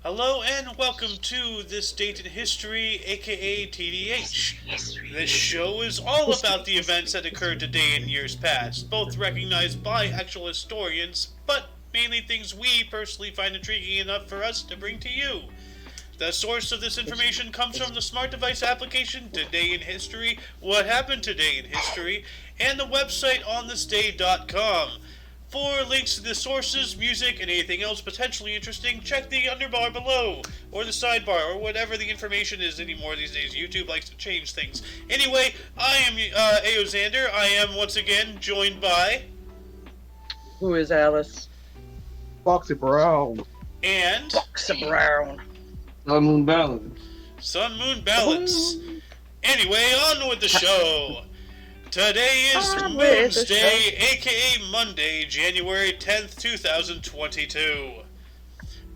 Hello and welcome to This Date in History, aka TDH. This show is all about the events that occurred today in years past, both recognized by actual historians, but mainly things we personally find intriguing enough for us to bring to you. The source of this information comes from the smart device application Today in History, What Happened Today in History, and the website onthisday.com. For links to the sources, music, and anything else potentially interesting, check the underbar below, or the sidebar, or whatever the information is anymore these days. YouTube likes to change things. Anyway, I am Aoxander. I am once again joined by... Who is Alice? Foxy Brown. And... Foxy Brown. Sun Moon Balance. Sun Moon Balance. Anyway, on with the show. Today is Moon's Day, aka Monday, January 10th, 2022.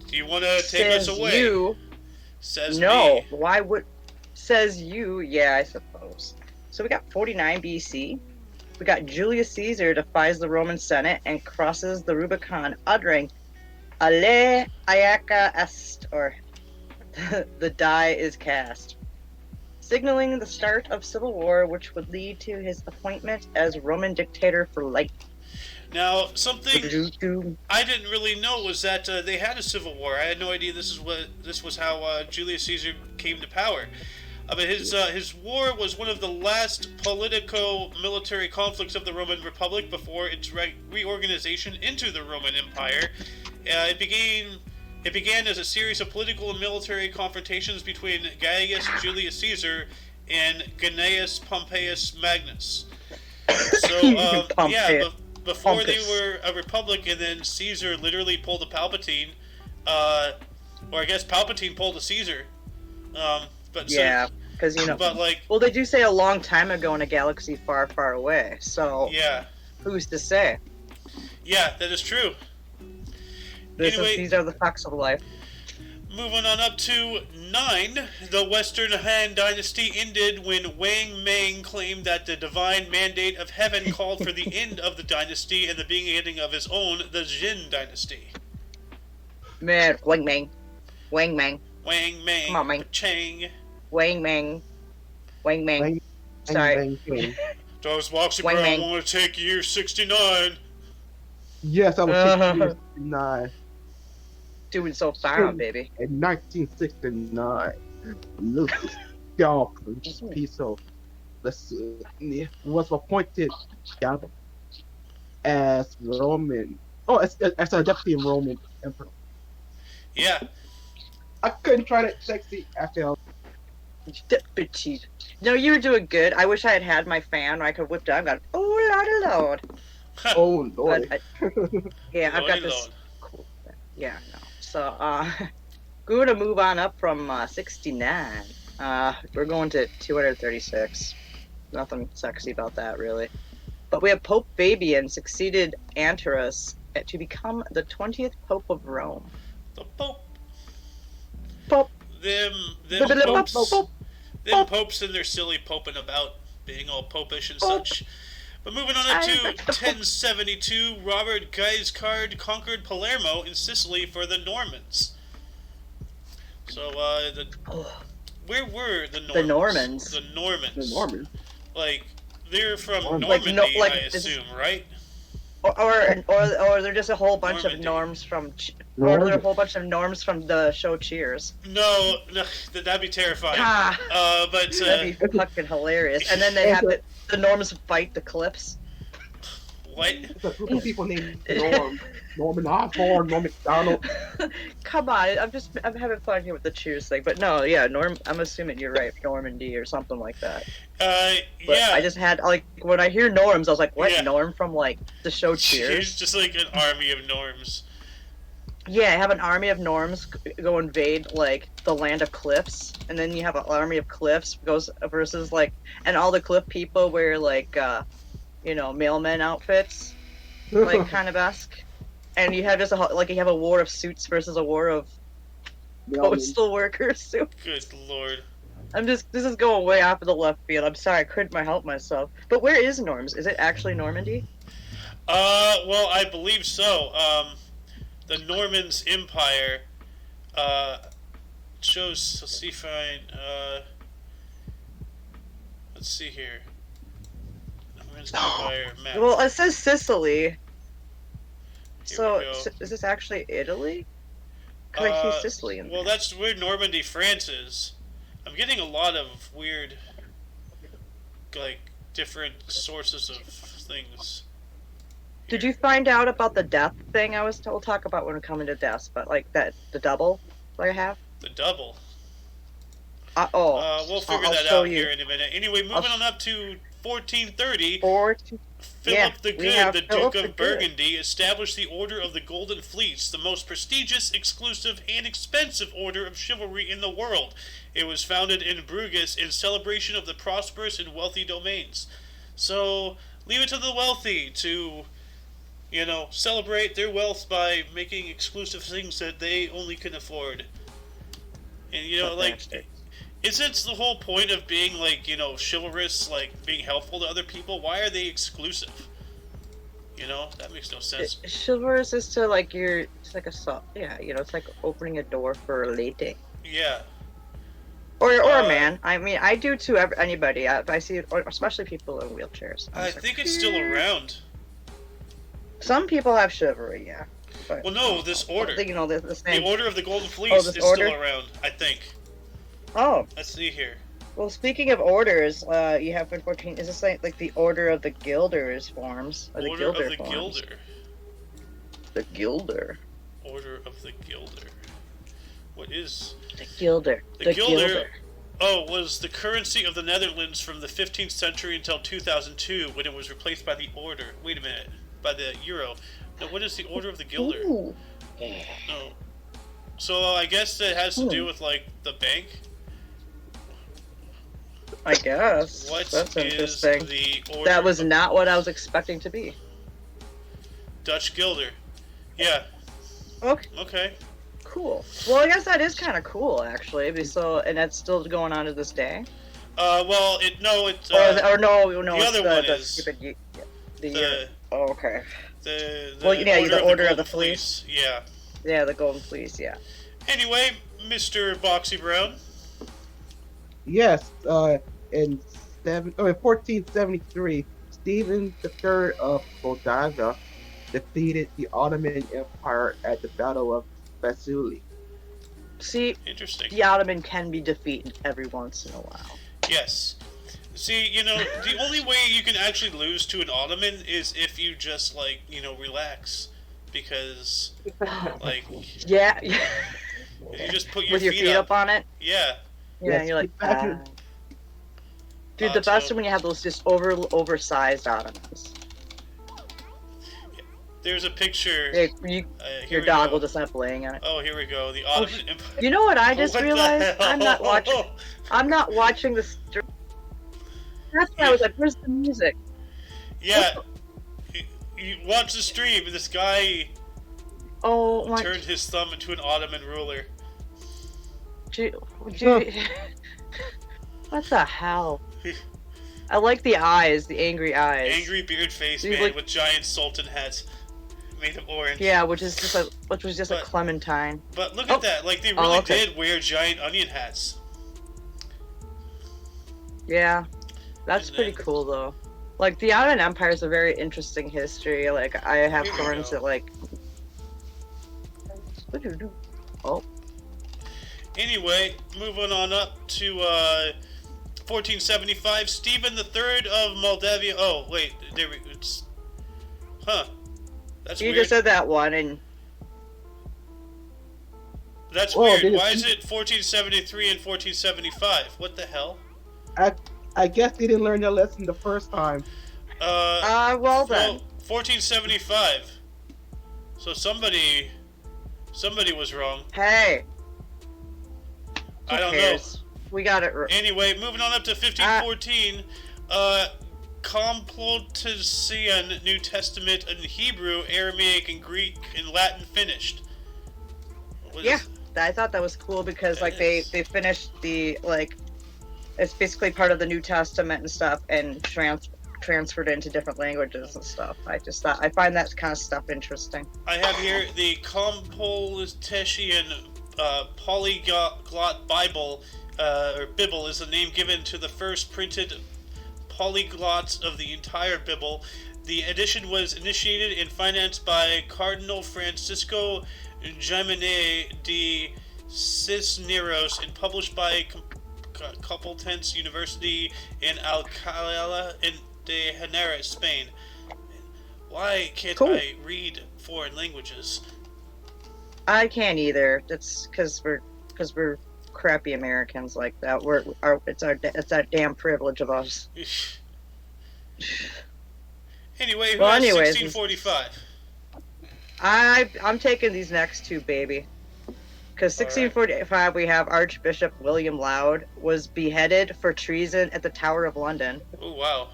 Do you want to take us away? You. Says no. me. Why would... Says you. Yeah, I suppose. So we got 49 BC. We got Julius Caesar defies the Roman Senate and crosses the Rubicon, uttering, Ale Iaca est, or the die is cast, signaling the start of civil war, which would lead to his appointment as Roman dictator for life. Now, something I didn't really know was that they had a civil war. I had no idea this was how Julius Caesar came to power. But his war was one of the last politico-military conflicts of the Roman Republic before its reorganization into the Roman Empire. It began as a series of political and military confrontations between Gaius Julius Caesar and Gnaeus Pompeius Magnus. So, before they were a republic, and then Caesar literally pulled a Palpatine, or I guess Palpatine pulled a Caesar. Because well, they do say a long time ago in a galaxy far, far away. So, yeah, who's to say? Yeah, that is true. These are the facts of life. Moving on up to 9, the Western Han Dynasty ended when Wang Mang claimed that the divine mandate of heaven called for the end of the dynasty and the beginning of his own, the Jin Dynasty. Man, Wang Mang. Wang Mang. Wang Mang. Come on, Mang. Chang. Wang Mang. Wang Mang. Sorry. Does Foxy Brown want to take year 69? Yes, I was 69. Doing so fine, baby. In 1969, Lucas Stalker, piece of was appointed as Roman. As a deputy Roman emperor. Yeah. I couldn't try that sexy after. Deputy. No, you were doing good. I wish I had my fan. I could whip down. Got oh lord. Oh lord. Yeah, I've got this. Cool. Yeah, no. So, we're gonna move on up from 69. We're going to 236. Nothing sexy about that, really. But we have Pope Fabian succeeded Anterus to become the 20th Pope of Rome. The Pope. Pope. Them popes and their silly poping about, being all popish and such. But moving on up to 1072, Robert Guiscard conquered Palermo in Sicily for the Normans. So, where were the Normans? The Normans. Like, they're from Normandy, I assume, right? Or they're just a whole bunch of norms from... Or they're a whole bunch of norms from the show Cheers. No, that'd be terrifying. That'd be fucking hilarious. And then they have the norms fight the Clips. What? It's a group of people named Norm. Norman Osborn, Norm McDonald. Come on, I'm having fun here with the Cheers thing. But no, yeah, I'm assuming you're right, Normandy or something like that. Yeah. I just had, when I hear norms, I was like, what, Norm from, the show Cheers? It's just like an army of norms. Yeah, have an army of norms go invade, the land of cliffs, and then you have an army of cliffs versus, and all the cliff people wear, mailmen outfits, kind of esque. And you have just you have a war of suits versus a war of postal workers. Good lord. This is going way off of the left field. I'm sorry, I couldn't help myself. But where is Norms? Is it actually Normandy? Well, I believe so. The Normans Empire Shows, let's see if I, let's see here. I'm just going by our map. Well, it says Sicily. Here So, we go. is this actually Italy? 'Cause I see Sicily in Well, there. that's where Normandy, France is. I'm getting a lot of weird, like, different sources of things. Did you find out about the death thing I was told? We'll talk about when we come into deaths, but like the double that I have? The double. We'll figure I'll that show out you. here in a minute. Anyway, moving on up to 1430. Yeah, Philip the we Good, have the Philip Duke the of Good. Burgundy, established the Order of the Golden Fleece, the most prestigious, exclusive, and expensive order of chivalry in the world. It was founded in Bruges in celebration of the prosperous and wealthy domains. So, leave it to the wealthy to, celebrate their wealth by making exclusive things that they only can afford. And, isn't the whole point of being, chivalrous, being helpful to other people? Why are they exclusive? That makes no sense. Chivalrous is to like it's like it's like opening a door for a lady. Yeah. Or a man. I mean, I do to anybody. I see it, especially people in wheelchairs. I think it's still around. Some people have chivalry, yeah. But, Well, no, this order. the same. The Order of the Golden Fleece this is order? still around, I think. Oh, Let's see here. well, speaking of orders, you have in 14. Is this like the Order of the Guilders forms? Or the Order Gilder of the forms? Gilder. The Gilder. Order of the Gilder. What is... The Gilder. The Gilder, was the currency of the Netherlands from the 15th century until 2002, when it was replaced by the Order. Wait a minute. By the Euro. No, what is the Order of the Gilder? Ooh. No. So I guess that has to do with, the bank? I guess. What That's is interesting. the Order That was of not what I was expecting to be. Dutch Gilder? Yeah. Okay. Cool. Well, I guess that is kind of cool, actually. And that's still going on to this day. It's Or no, the other one is stupid. the okay. the Order of the Fleece. Yeah. Yeah, the Golden Fleece. Yeah. Anyway, Mr. Boxy Brown. Yes, in 1473, Stephen III of Moldavia defeated the Ottoman Empire at the Battle of Versailles. See, Interesting. the Ottoman can be defeated every once in a while. Yes. See, the only way you can actually lose to an Ottoman is if you just, relax. Because, Yeah. you just put your With your feet up on it. Yeah. Yeah, Yes, you're like, imagine- Dude, the best is when you have those just oversized Ottomans. There's a picture. Yeah, Here your we dog go. will just end up laying on it. Oh, here we go. The Ottoman Empire. You know what I just What the realized? hell? I'm not watching the stream. That's why I was like, where's the music? Yeah. You watch the stream, and this guy Oh my. turned his thumb into an Ottoman ruler. What the hell? I like the eyes, the angry eyes. Angry beard face Dude, man with giant sultan hats made of orange. Yeah, which was just a But- clementine. But look at that. They really okay. did wear giant onion hats. Yeah, that's And pretty then- cool though. Like the Ottoman Empire is a very interesting history. Like I have Here we friends go. that like. Oh, Anyway, moving on up to 1475, Stephen III of Moldavia. Oh, wait, it's... Huh. That's you weird. just said that one, and That's Whoa, weird. did it- Why is it 1473 and 1475? What the hell? I guess they didn't learn their lesson the first time. well then. 1475. So somebody was wrong. Hey. I don't cares? We got it. know. Anyway, moving on up to 1514, Complutensian New Testament in Hebrew, Aramaic, and Greek, and Latin finished. What Yeah. is- I thought that was cool because That they is. finished the it's basically part of the New Testament and stuff and transferred into different languages and stuff. I find that kind of stuff interesting. I have here the Complutensian Polyglot Bible, or Bible, is the name given to the first printed polyglots of the entire Bible. The edition was initiated and financed by Cardinal Francisco Jimenez de Cisneros and published by Complutense University in Alcalá de Henares, Spain. Why can't I read foreign languages? I can't either. It's because we're crappy Americans like that. It's that damn privilege of us. Anyway, who has 1645? I'm taking these next two, baby. Because 1645, we have Archbishop William Laud was beheaded for treason at the Tower of London. Oh, wow.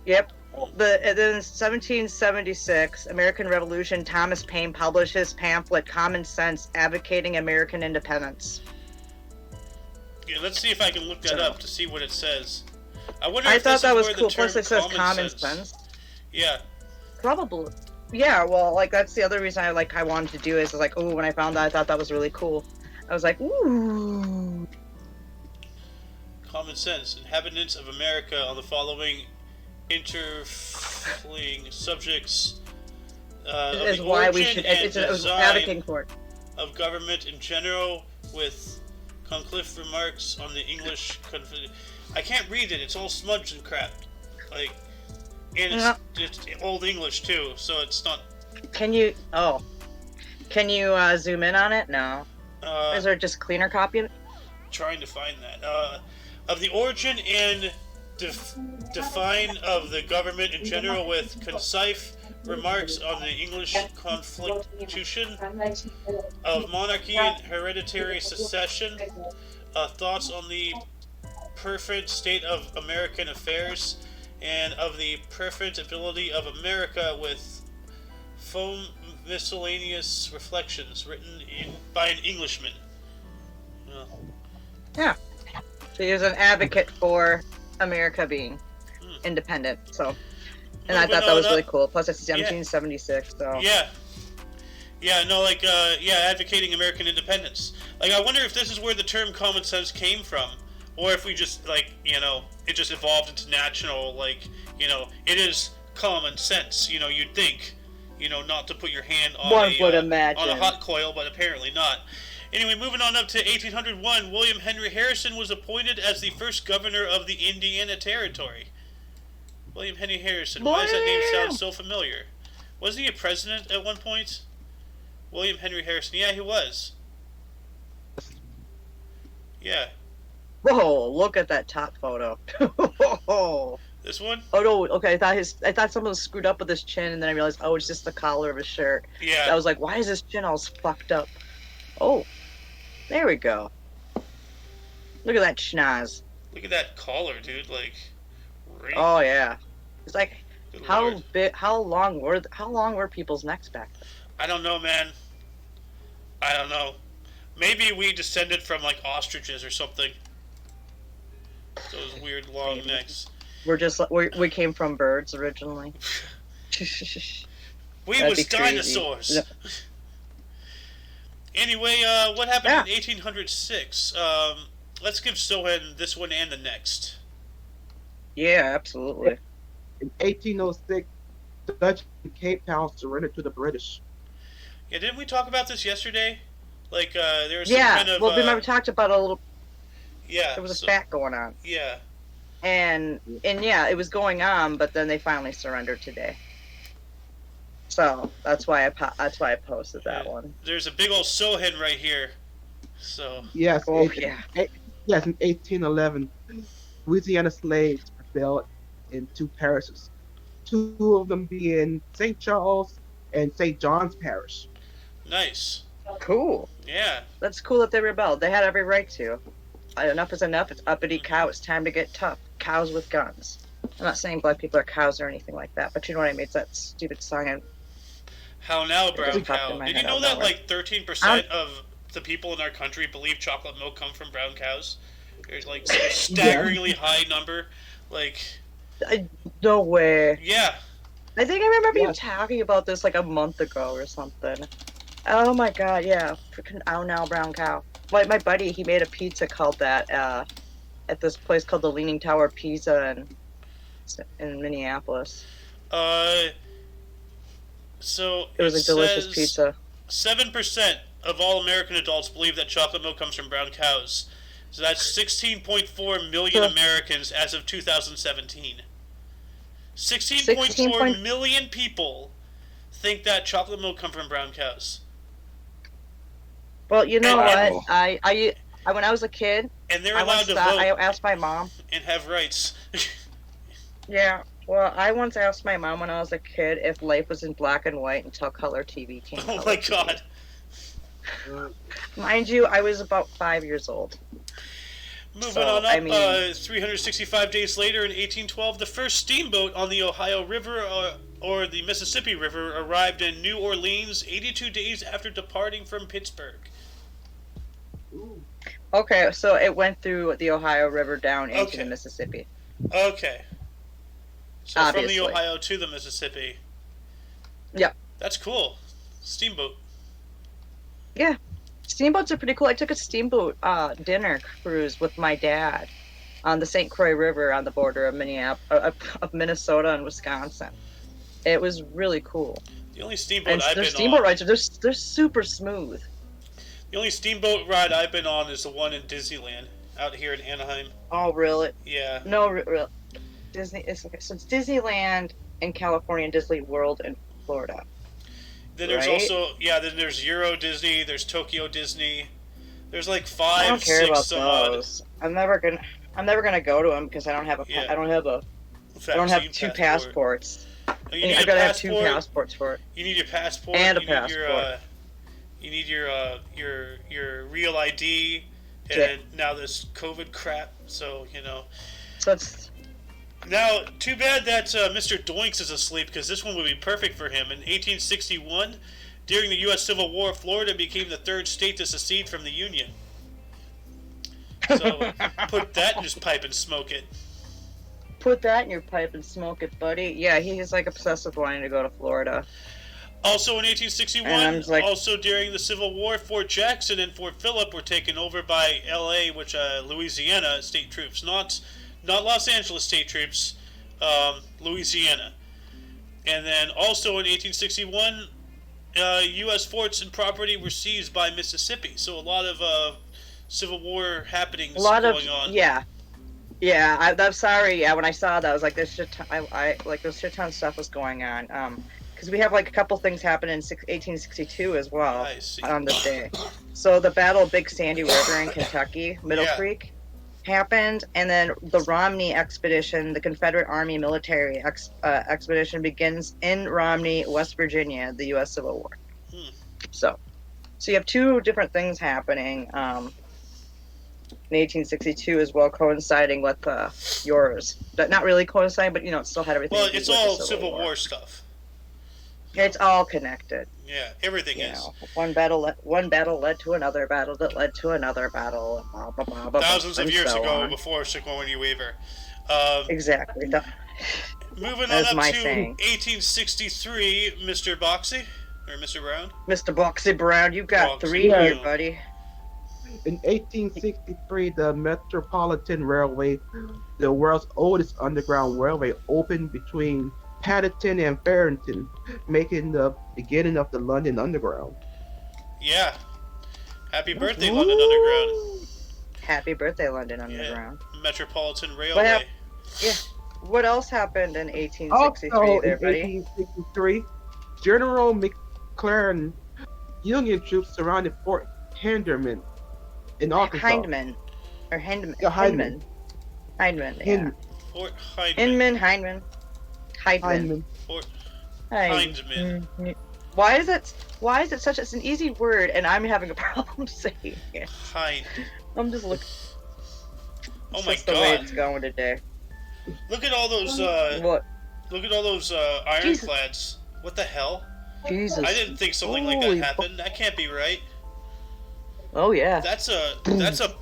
Yep. And then 1776, American Revolution, Thomas Paine published his pamphlet Common Sense, advocating American independence. Yeah, let's see if I can look that up to see what it says. I thought that was cool. Plus it says common sense. Yeah. Probably. Yeah, well, like, that's the other reason I wanted to do is like, ooh, when I found that, I thought that was really cool. I was like, ooh. Common sense. Inhabitants of America on the following interfling subjects is why we should advocating for it. Of government in general, with conclusive remarks on the English. I can't read it. It's all smudged and crap. Like, and it's old English too, so it's not. Can you zoom in on it? No. Is there just cleaner copy of it? Trying to find that. Of the origin and define of the government in general, with concise remarks on the English constitution, of monarchy and hereditary succession, thoughts on the perfect state of American affairs, and of the perfect ability of America, with foam miscellaneous reflections written by an Englishman. Yeah. So he was an advocate for America being independent. So, and I thought that was really cool. Plus, it's 1776. So. Yeah, no, like, advocating American independence. Like, I wonder if this is where the term common sense came from. Or if we just, like, it just evolved into national, like, it is common sense, you'd think, not to put your hand on on a hot coil, but apparently not. Anyway, moving on up to 1801, William Henry Harrison was appointed as the first governor of the Indiana Territory. William Henry Harrison, why does that name sound so familiar? Wasn't he a president at one point? William Henry Harrison, yeah, he was. Yeah. Whoa! Look at that top photo. This one? Oh no! Okay, I thought someone was screwed up with his chin, and then I realized, it's just the collar of his shirt. Yeah. I was like, why is his chin all fucked up? Oh, there we go. Look at that schnoz. Look at that collar, dude. Like, right? Oh yeah. It's like, Good how Lord. big? How long were people's necks back then? I don't know, man. I don't know. Maybe we descended from, like, ostriches or something. Those weird long necks. We came from birds originally. We was dinosaurs. No. Anyway, what happened in 1806? Let's give Sohan this one and the next. Yeah, absolutely. In 1806, the Dutch in Cape Town surrendered to the British. Yeah, didn't we talk about this yesterday? Like, there was some kind of... well, remember we talked about a little... Yeah. There was a spat going on. Yeah. And yeah, it was going on, but then they finally surrendered today. So that's why I posted that one. There's a big old Sohan right here. So. Yes. Yes, in 1811, Louisiana slaves were built in two parishes, two of them being St. Charles and St. John's Parish. Nice. Cool. Yeah. That's cool that they rebelled. They had every right to. Enough is enough. It's uppity cow. It's time to get tough. Cows with guns. I'm not saying black people are cows or anything like that, but you know what I mean? It's that stupid song. How now, brown cow? Did you know that like 13% of the people in our country believe chocolate milk come from brown cows? There's like some staggeringly high number. Like. No way. Yeah. I think I remember you talking about this like a month ago or something. Oh my god, yeah. Freaking ow now brown cow. My buddy, he made a pizza called that at this place called the Leaning Tower Pizza in Minneapolis. Uh, so It it was a delicious says pizza. 7% of all American adults believe that chocolate milk comes from brown cows. So that's 16.4 million Americans as of 2017. 16.4 million people think that chocolate milk comes from brown cows. Well, you know And- what? I when I was a kid, And they're I allowed once to thought, vote I asked my mom. and have rights. Yeah, well, I once asked my mom when I was a kid if life was in black and white until color TV came. Oh my god. Mind you, I was about 5 years old. Moving So, on up, I mean- 365 days later in 1812, the first steamboat on the Ohio River or the Mississippi River arrived in New Orleans 82 days after departing from Pittsburgh. Ooh. Okay, so it went through the Ohio River down into Okay. the Mississippi. Okay. So Obviously. from the Ohio to the Mississippi. Yep. That's cool. Steamboat. Yeah. Steamboats are pretty cool. I took a steamboat dinner cruise with my dad on the St. Croix River on the border of of Minnesota and Wisconsin. It was really cool. The only steamboat And I've their been steamboat on. rides, they're super smooth. The only steamboat ride I've been on is the one in Disneyland out here in Anaheim. Oh, really? Yeah. No, Disney. It's okay. So it's Disneyland in California and Disney World in Florida. Then there's Right? also then there's Euro Disney, there's Tokyo Disney. There's like I five, don't care 6 about some odd those. I'm never gonna go to them because I don't have Yeah. I don't have vaccine two passport. passports. You need I've a got to have two passport. passports for it. You need your passport And a you need your, passport. you need your real ID, and Yeah. now this COVID crap. So So it's now too bad that Mr. Doinks is asleep because this one would be perfect for him. In 1861, during the U.S. Civil War, Florida became the third state to secede from the Union. So put that in his pipe and smoke it. put that in your pipe and smoke it, buddy. Yeah, he's like obsessed with wanting to go to Florida. Also in And 1861, I'm just like- also during the Civil War, Fort Jackson and Fort Phillip were taken over by L.A., which Louisiana state troops, not Los Angeles state troops, Louisiana. And then also in 1861, U.S. forts and property were seized by Mississippi. So a lot of Civil War happenings A lot going of on. yeah. I'm sorry. Yeah, when I saw that, I was like, "This shit." I like this shit ton of stuff was going on. Because we have like a couple things happen in 1862 as well I see. on this day. So the Battle of Big Sandy River in Kentucky, Middle Yeah. Creek, happened, and then the Romney expedition, the Confederate Army military expedition, begins in Romney, West Virginia, the U.S. Civil War. Hmm. So you have two different things happening in 1862 as well, coinciding with yours. But not really coinciding, but it still had everything. Well, to do it's with the all Civil War stuff. It's all connected. Yeah, everything You is. know, one battle led to another battle that led to another battle. Blah, blah, blah, blah, Thousands of and years so ago, on. before Sigourney Weaver. Exactly. Moving on That's up my to saying. 1863, Mr. Boxy, or Mr. Brown. Mr. Boxy Brown, you got Boxy 3 here, Brown. buddy. In 1863, the Metropolitan Railway, the world's oldest underground railway, opened between Paddington and Farrington, making the beginning of the London Underground. Yeah. Happy birthday, London Underground. Happy birthday, London Underground. Metropolitan What Railway. hap- Yeah. What else happened in 1863 Also, there, in buddy? 1863, General McClellan Union troops surrounded Fort Henderman in Arkansas. Hindman. Or Hindman. Yeah, Hindman. Hindman, yeah. Hin- Fort Hindman. Hindman. Fort Hind- Hindman. Why is it such it's an easy word and I'm having a problem saying it. Hind. I'm just looking. Oh my That's the way god. it's going today. Look at all those What? ironclads. What the hell? Jesus. I didn't think something like that Holy happened. That can't be right. Oh yeah. That's a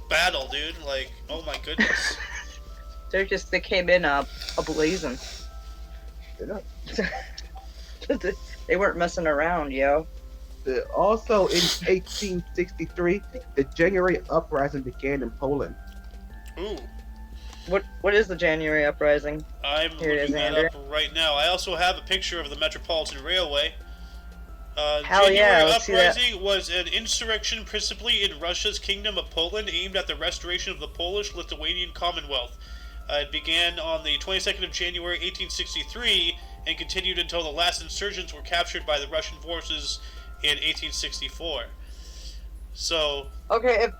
battle, dude. Like, oh my goodness. They came in ablazing. Yeah. They weren't messing around, yo. Also in 1863, the January Uprising began in Poland. Ooh. What is the January Uprising? I'm Here it is, looking that Andrew. up right now. I also have a picture of the Metropolitan Railway. Hell January yeah, let's see that. Uprising was an insurrection principally in Russia's Kingdom of Poland aimed at the restoration of the Polish-Lithuanian Commonwealth. It began on the 22nd of January 1863 and continued until the last insurgents were captured by the Russian forces in 1864. So Okay, it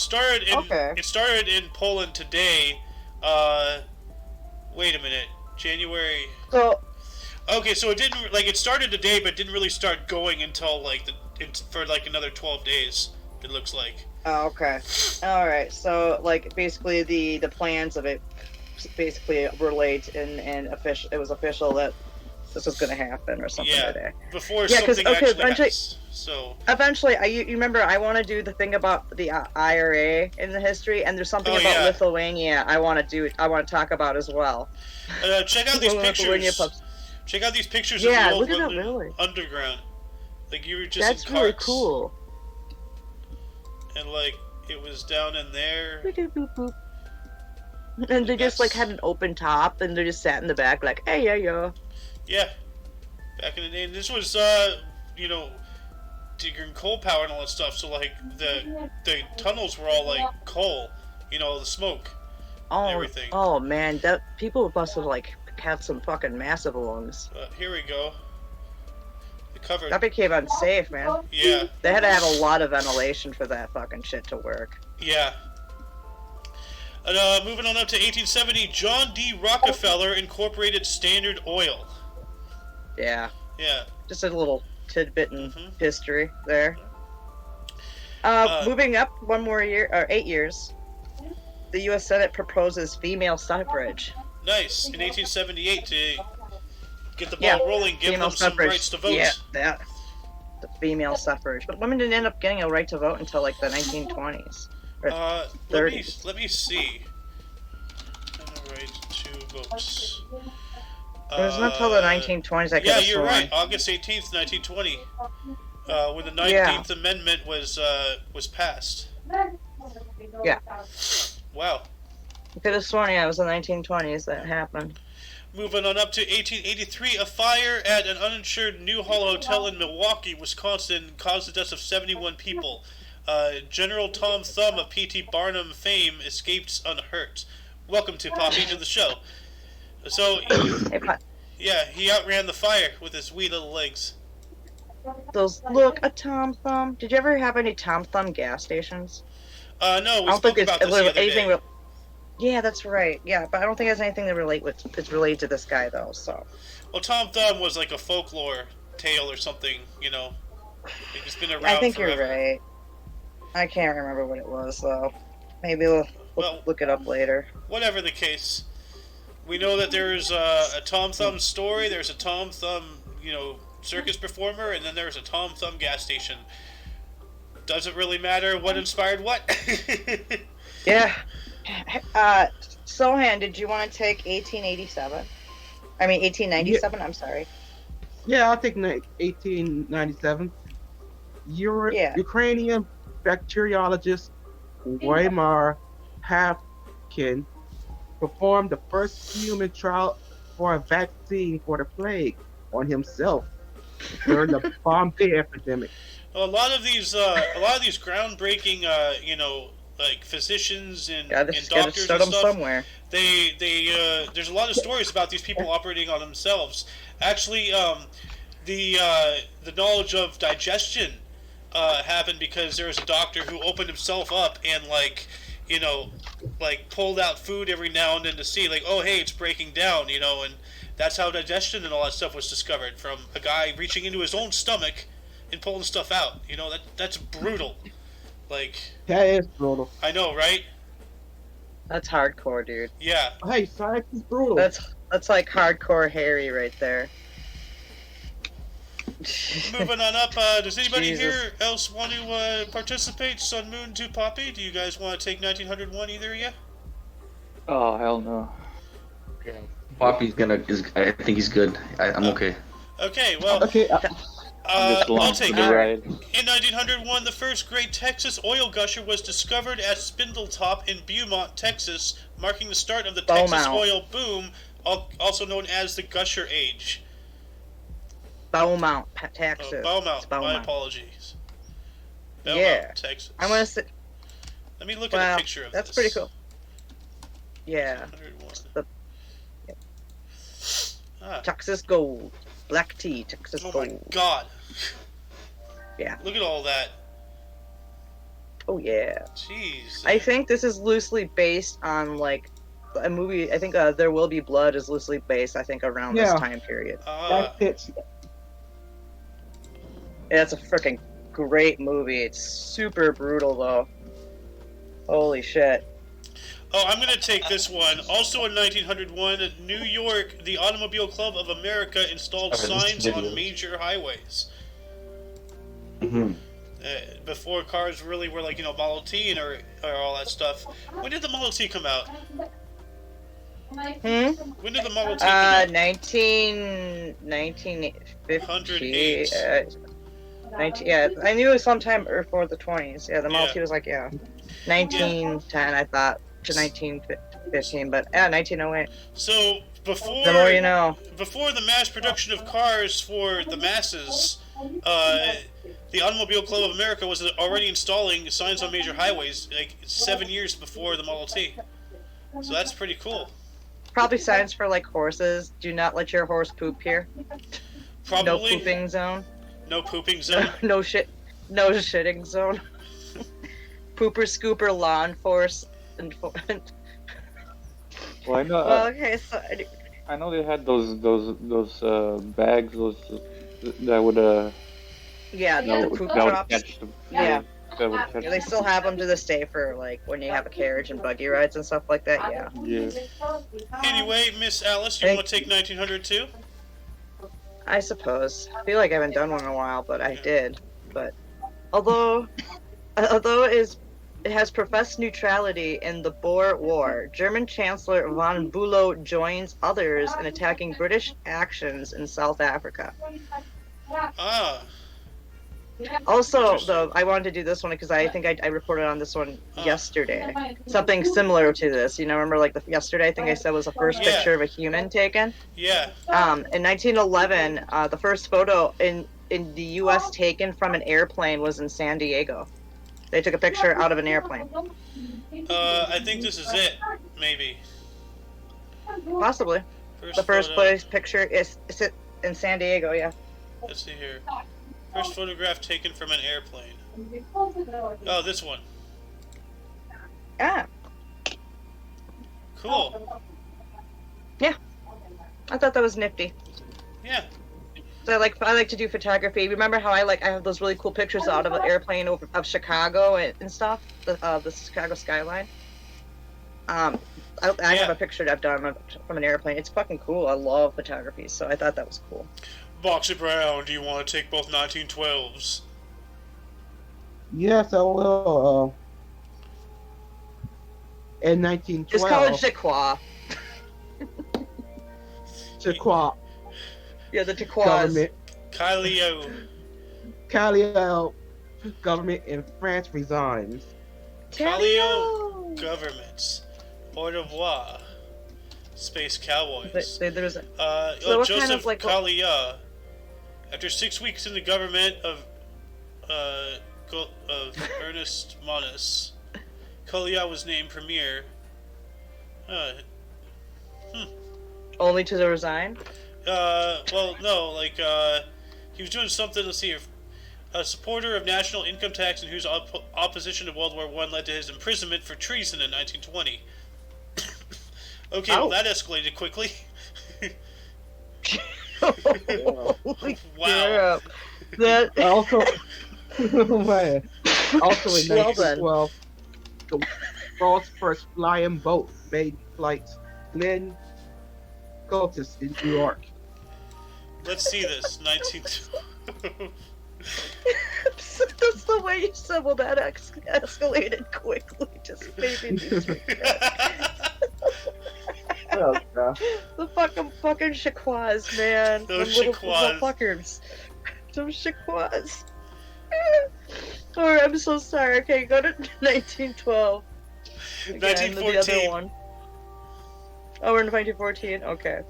started in Okay. it started in Poland today. Wait a minute, January. so Okay, so it didn't it started today, but didn't really start going until for another 12 days. It looks like. oh, okay, all right. So like basically the plans of it basically were late and official. It was official that this was going to happen or something Yeah, today. before Yeah, 'cause, something okay, actually eventually- happens. So Eventually, you remember I want to do the thing about the IRA in the history, and there's something Oh, about yeah. Lithuania I want to talk about as well. check out these Lithuania pictures. pups. Check out these pictures Yeah, of the old look at that, London really. Underground. Like you were just That's in really carts, cool. and it was down in there. And they just That's- had an open top, and they just sat in the back like, hey, yeah. Yeah, back in the day. And this was digging coal power and all that stuff. So the tunnels were all coal, the smoke. Oh, Everything. oh man, that people must have had some fucking massive lungs. Here we go. The cover. That became unsafe, man. Yeah, They had to have a lot of ventilation for that fucking shit to work. yeah. And moving on up to 1870, John D. Rockefeller incorporated Standard Oil. Yeah, Yeah. just a little tidbit in Mhm. history there. Moving up one more year, or 8 years, the U.S. Senate proposes female suffrage. Nice. In 1878 to get the ball Yeah, rolling, give female them some suffrage. rights to vote. Yeah, that. The female suffrage. But women didn't end up getting a right to vote until the 1920s. Or Let me 30s. see. Right to vote. It was not until the 1920s I could Yeah, have you're sworn. right. August 18th, 1920, when the 19th Amendment was passed. Yeah. Wow. I could have sworn, it was the 1920s that happened. Moving on up to 1883, a fire at an uninsured Newhall Hotel in Milwaukee, Wisconsin, caused the deaths of 71 people. General Tom Thumb of P.T. Barnum fame escaped unhurt. Welcome to Poppy to the show. So, Hey, yeah, he outran the fire with his wee little legs. look, a Tom Thumb. Did you ever have any Tom Thumb gas stations? No, I we don't spoke think about there's this the other anything. day. Yeah, that's right. Yeah, but I don't think there's anything that it's related to this guy though. So Well, Tom Thumb was like a folklore tale or something, He's been around I think forever. you're right. I can't remember what it was though. Maybe we'll Well- look it up later. Whatever the case, we know that there's a Tom Thumb story, there's a Tom Thumb, circus performer, and then there's a Tom Thumb gas station. Doesn't really matter what inspired what. Yeah. Sohan, did you want to take 1887? I mean 1897. I'm sorry. Yeah, I'll take 1897. Yeah. Ukrainian bacteriologist Weimar Havkin performed the first human trial for a vaccine for the plague on himself during the Bombay epidemic. A lot of these groundbreaking, physicians and Gotta doctors start and them stuff. somewhere. There's a lot of stories about these people operating on themselves. Actually, the knowledge of digestion happened because there was a doctor who opened himself up and pulled out food every now and then to see oh hey, it's breaking down, and that's how digestion and all that stuff was discovered, from a guy reaching into his own stomach and pulling stuff out. That's brutal. That is brutal. I know, right? That's hardcore, dude. Yeah. Hey, science is brutal. That's like hardcore Harry right there. Moving on up, does anybody Jesus. here else want to participate? Sun Moon 2 Poppy? Do you guys want to take 1901, either of you? Oh, hell no. Poppy's I think he's good. I'm okay. Okay, well, Okay, I'm just I'll along take for the it. ride. In 1901, the first great Texas oil gusher was discovered at Spindletop in Beaumont, Texas, marking the start of the Texas Beaumont. oil boom, also known as the Gusher Age. Beaumont, Oh, Texas. It's Beaumont, my Beaumont. apologies. Beaumont, Yeah. Texas. I'm gonna say, Let me look at a well, picture of that's this. pretty cool. Yeah. 1901. The Ah, Texas Gold. Black tea, Texas oh Gold. my god. Yeah. Look at all that. Oh yeah. Jeez. I think this is loosely based on like a movie. I think There Will Be Blood is loosely based. I think around this Yeah. time period. That fits. Yeah, it's a freaking great movie. It's super brutal though. Holy shit. Oh, I'm going to take this one. Also in 1901, New York, the Automobile Club of America installed signs on major highways. Before cars really were like, Model T and or all that stuff. When did the Model T come out? When did the Model T come out? 1950. 19, yeah, I knew it was sometime before the 20s. Yeah, the Model T was like, 1910, I thought, to 1915, but yeah, 1908. So before The more you know. Before the mass production of cars for the masses, the Automobile Club of America was already installing signs on major highways like 7 years before the Model T. So that's pretty cool. Probably signs for like horses. Do not let your horse poop here. Probably. No pooping zone. No pooping zone. No shitting zone. Pooper scooper law enforcement. Well, I know. Well, okay, so I know they had those bags, that would yeah, the poop that would drops. catch them. Yeah. That would catch Yeah, they still have them to this day for like when you have a carriage and buggy rides and stuff like that. Yeah. Yeah. Anyway, Miss Alice, you want to take 1902? I suppose. I feel like I haven't done one in a while, but I did. But although it has professed neutrality in the Boer War, German Chancellor von Bülow joins others in attacking British actions in South Africa. Ah. Also, though, I wanted to do this one because I think I reported on this one yesterday. Something similar to this. Remember like yesterday I think I said was the first picture of a human taken? Yeah. In 1911, the first photo in the U.S. taken from an airplane was in San Diego. They took a picture out of an airplane. I think this is it. Maybe. Possibly. The first place picture is in San Diego, yeah. Let's see here. First photograph taken from an airplane. Oh, this one. Yeah. Cool. Yeah. I thought that was nifty. Yeah. So I like to do photography. Remember how I have those really cool pictures out of an airplane of Chicago and stuff, the Chicago skyline. I have a picture that I've done from an airplane. It's fucking cool. I love photography, so I thought that was cool. Boxer Brown, do you want to take both 1912s? Yes, I will. In 1912. Just call it Chiqua. Chiqua. Yeah, the Chiquas. Government. Calio government in France resigns. Calio governments. Au revoir. Space Cowboys. There's Joseph kind of Calio, after 6 weeks in the government of Ernest Moniz, Calio was named premier. Only to resign? Well, no, he was doing something, let's see here. A supporter of national income tax and whose opposition to World War I led to his imprisonment for treason in 1920. Okay, well, that escalated quickly. Wow. That Also, man. Also in 1912, the world's first flying boat made flights Glen Cultus in New York. Let's see this. 1912. That's the way you said, well, that escalated quickly. Just made me the fucking Chiquas, man. Those little Chiquas. fuckers. Some Shiquas. Alright, I'm so sorry. Okay, go to 1912. Again, the 1914. other one. Oh, we're in 1914? Okay.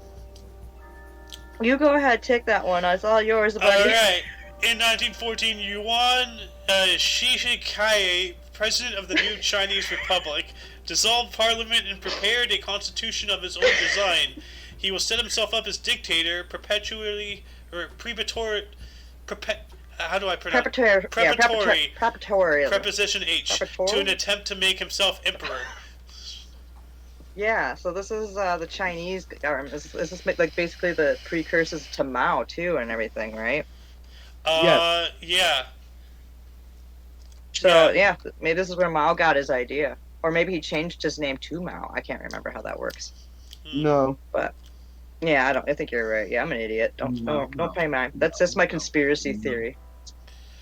You go ahead, take that one. It's all yours, buddy. Alright. In 1914, Yuan Shikai, president of the new Chinese Republic, dissolved parliament and prepared a constitution of his own design. He will set himself up as dictator, how do I pronounce it? Preparatory. Preposition H. To an attempt to make himself emperor. Yeah, so this is the Chinese government. Is this like basically the precursors to Mao too and everything, right? Yes. Yeah. So yeah, maybe this is where Mao got his idea, or maybe he changed his name to Mao. I can't remember how that works. No. But yeah, I think you're right. Yeah, I'm an idiot. Don't pay mind. That's just my conspiracy theory.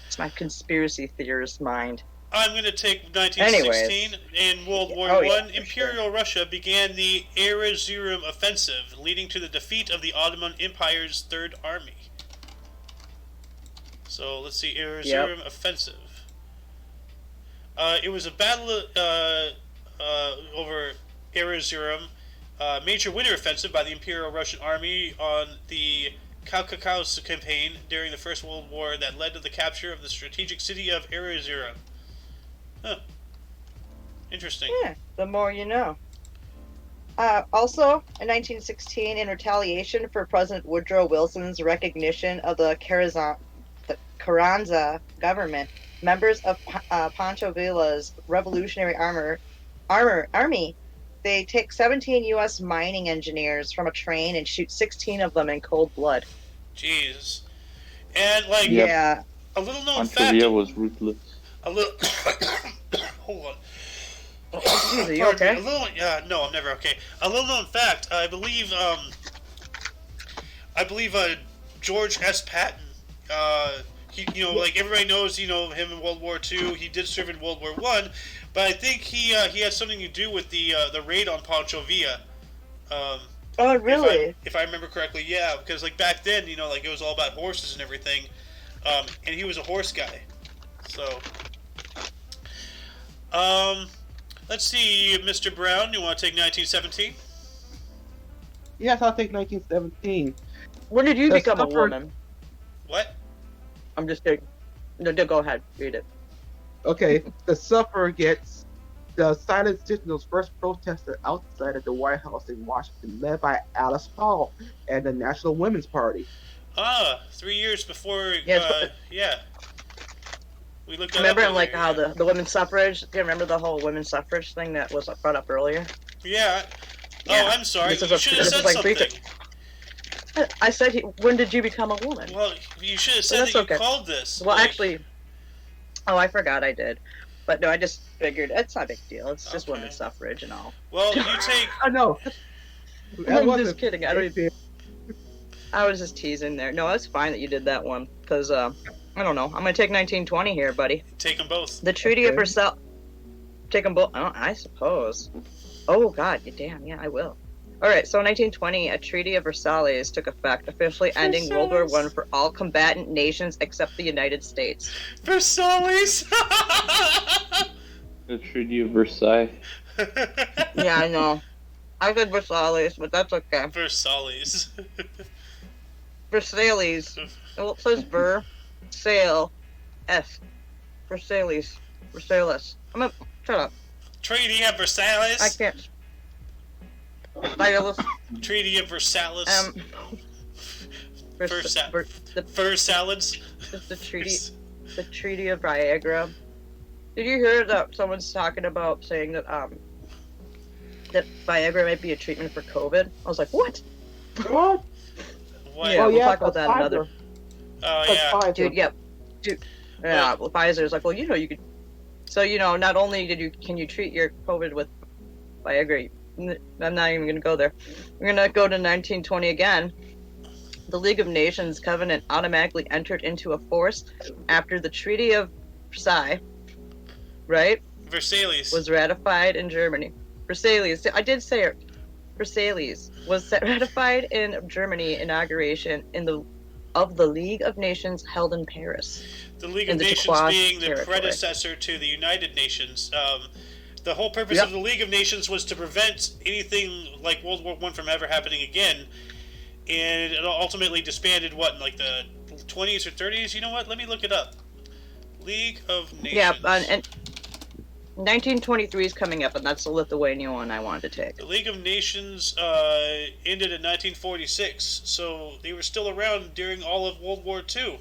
It's my conspiracy theorist mind. I'm going to take 1916. In World War I, Imperial Russia began the Erzurum offensive, leading to the defeat of the Ottoman Empire's Third Army. So let's see, Erzurum offensive. It was a battle over Erzurum, major winter offensive by the Imperial Russian Army on the Caucasus campaign during the First World War that led to the capture of the strategic city of Erzurum. Huh. Interesting. Yeah, the more you know. Also, in 1916, in retaliation for President Woodrow Wilson's recognition of the Carranza government, members of Pancho Villa's Revolutionary Army, they take 17 U.S. mining engineers from a train and shoot 16 of them in cold blood. Jeez. And, like, yeah. A little known Pancho fact... Villa was ruthless. A little... Hold on. Jeez, are you okay? No, I'm never okay. A little known fact, I believe George S. Patton, he, like everybody knows, him in World War II. He did serve in World War I, but I think he had something to do with the raid on Pancho Villa. Oh, really? If I remember correctly, yeah, because like back then, like it was all about horses and everything, and he was a horse guy. So, let's see, Mr. Brown, you want to take 1917? Yes, I'll take 1917. When did you become a woman? What? I'm just kidding. No, go ahead. Read it. Okay, the suffragettes, the silent signals first protested outside of the White House in Washington, led by Alice Paul and the National Women's Party. 3 years before, Yeah. We looked remember like how the women's suffrage, do you remember the whole women's suffrage thing that was brought up earlier? Yeah. Oh, I'm sorry. You should have said something. I said, when did you become a woman? Well, you should have said that you called this. Well, actually, I forgot I did. But no, I just figured it's not a big deal. It's just women's suffrage and all. Well, you take... I know. I'm just kidding. I was just teasing there. No, it's fine that you did that one. Because, I don't know. I'm going to take 1920 here, buddy. Take them both. The Treaty of Versailles. Take them both. Oh, I suppose. Oh, God. Damn, yeah, I will. All right, so in 1920, a Treaty of Versailles took effect, officially ending World War I for all combatant nations except the United States. Versailles! The Treaty of Versailles. Yeah, I know. I said Versailles, but that's okay. Versailles. Versailles. Well, it says Versailles. Versailles. Versailles. Shut up. Treaty of Versailles. I can't. Treaty of Versailles. Versailles. The Treaty of Viagra. Did you hear that someone's talking about saying that that Viagra might be a treatment for COVID? I was like, what? What? Yeah, we'll talk about that another. Oh yeah. Dude, yeah. Yeah, well, Pfizer's like, well, you could. So not only can you treat your COVID with Viagra. I'm not even going to go there. We're going to go to 1920 again. The League of Nations Covenant automatically entered into a force after the Treaty of Versailles, right? Versailles. Was ratified in Germany. Versailles. I did say it. Versailles was ratified in Germany inauguration in the of the League of Nations held in Paris. The League In of the Nations Choctaw being the territory. predecessor to the United Nations. The whole purpose Yep. of the League of Nations was to prevent anything like World War I from ever happening again. And it ultimately disbanded, what, in like the 20s or 30s? You know what? Let me look it up. League of Nations. Yeah, and 1923 is coming up, and that's the Lithuania one I wanted to take. The League of Nations ended in 1946, so they were still around during all of World War II.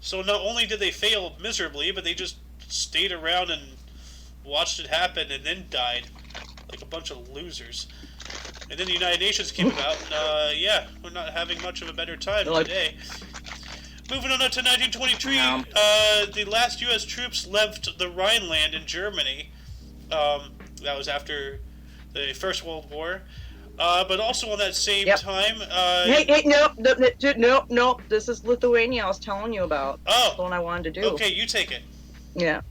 So not only did they fail miserably, but they just stayed around and watched it happen and then died. Like a bunch of losers. And then the United Nations came about, and yeah, we're not having much of a better time today. Moving on up to 1923, the last U.S. troops left the Rhineland in Germany. That was after the First World War. But also on that same time... Hey, no, this is Lithuania I was telling you about. Oh. That's the one I wanted to do. Okay, you take it. Yeah,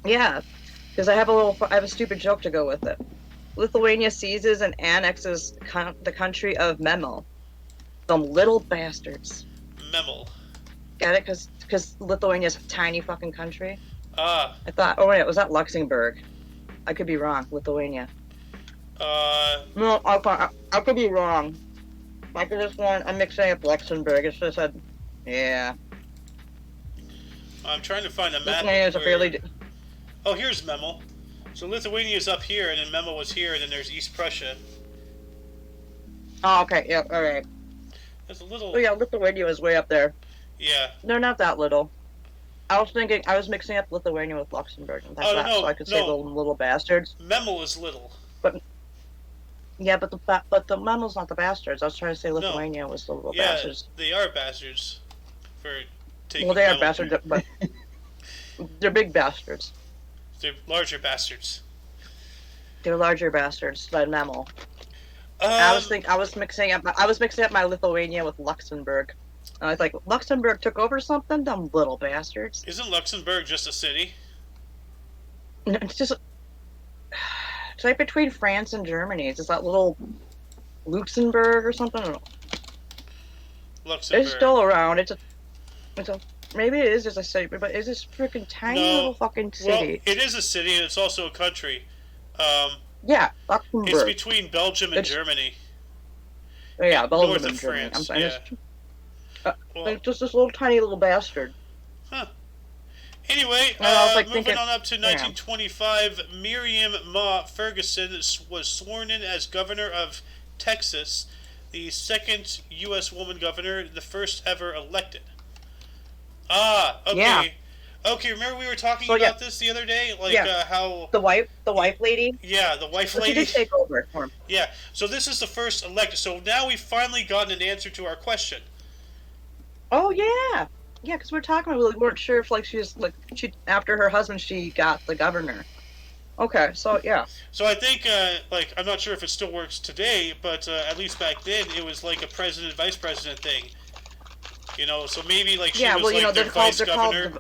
because I have a stupid joke to go with it. Lithuania seizes and annexes the country of Memel. Them little bastards. Memel. Get it? Because Lithuania's a tiny fucking country. Ah. I thought, oh wait, was that Luxembourg? I could be wrong. Lithuania. No, I could be wrong. I could just want, I'm mixing up Luxembourg. It's just a, yeah. I'm trying to find a map. Lithuania is a fairly... Oh, here's Memel. So Lithuania is up here, and then Memel was here, and then there's East Prussia. Oh, okay, yeah, alright. There's a little... Oh yeah, Lithuania is way up there. Yeah. They're not that little. I was mixing up Lithuania with Luxembourg, and that's so I could say the little bastards. Memel is little. But yeah, but the Memel's not the bastards. I was trying to say Lithuania was the little bastards. Yeah, they are bastards. For taking well, they are Memel. bastards, but they're big bastards. They're larger bastards. They're larger bastards than Memel. I was mixing up my Lithuania with Luxembourg. And I was like, Luxembourg took over something? Them little bastards. Isn't Luxembourg just a city? No, it's just... It's right between France and Germany. It's just that little Luxembourg or something. I don't know. Luxembourg. It's still around. It's a maybe it is just a city, but it's this freaking tiny little fucking city. Well, it is a city and it's also a country. Yeah, Luxembourg. It's between Belgium and Germany. Oh, yeah, Belgium North and of Germany. France. I'm sorry. Well, It's just this little tiny little bastard. Huh. Anyway, moving on up to 1925, Miriam Ma Ferguson was sworn in as governor of Texas, the second U.S. woman governor, the first ever elected. Ah, okay. Yeah. Okay, remember we were talking about this the other day? Like, how... The wife lady? Yeah, the wife lady. She did take over for him. Yeah, so this is the first elected. So now we've finally gotten an answer to our question. Oh, yeah. Yeah, because we're talking about, we weren't sure if, like, she after her husband, she got the governor. Okay, so, yeah. So I think, like, I'm not sure if it still works today, but at least back then, it was like a president-vice president thing. You know, so maybe, like, she was, like, their vice governor,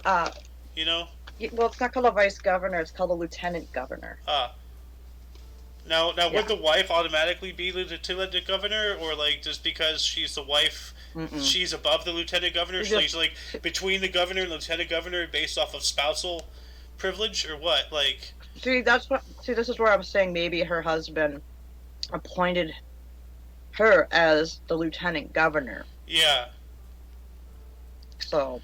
you know? Well, it's not called a vice governor, it's called a lieutenant governor. Ah. Now, would the wife automatically be lieutenant governor, or, like, just because she's the wife... Mm-mm. She's above the lieutenant governor, so she's like between the governor and lieutenant governor based off of spousal privilege, or what? Like, this is where I was saying maybe her husband appointed her as the lieutenant governor. Yeah. So.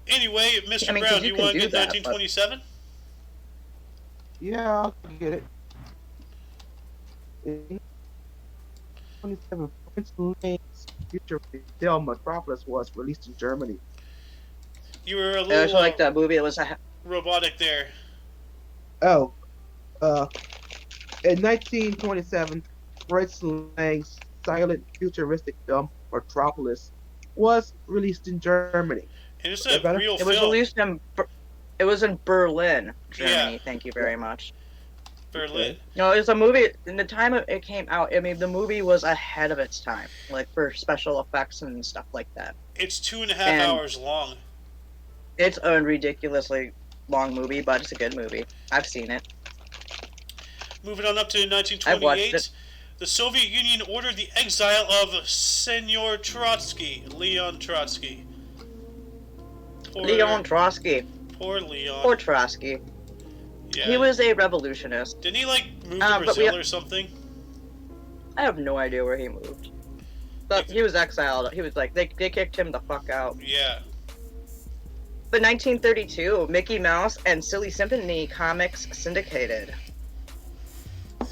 Anyway, Mr. Brown, you want to get 1927? Yeah, I'll get it. 27 Prince Lane's future film Metropolis was released in Germany. You were a I little like that movie. It was robotic there. Oh, in 1927, Fritz Lang's silent futuristic film Metropolis was released in Germany. And it's a real film. It was released in. It was in Berlin, Germany. Yeah. Thank you very much. Berlin. No, it was a movie. In the time it came out, I mean, the movie was ahead of its time, like for special effects and stuff like that. It's 2.5 hours long. It's a ridiculously long movie, but it's a good movie. I've seen it. Moving on up to I've watched 1928, it. the Soviet Union ordered the exile of Senor Trotsky, Leon Trotsky. Leon Trotsky. Poor Leon. Poor Trotsky. Yeah. He was a revolutionist. Didn't he, like, move to Brazil or something? I have no idea where he moved. But he was exiled. He was like, they kicked him the fuck out. Yeah. But 1932, Mickey Mouse and Silly Symphony comics syndicated.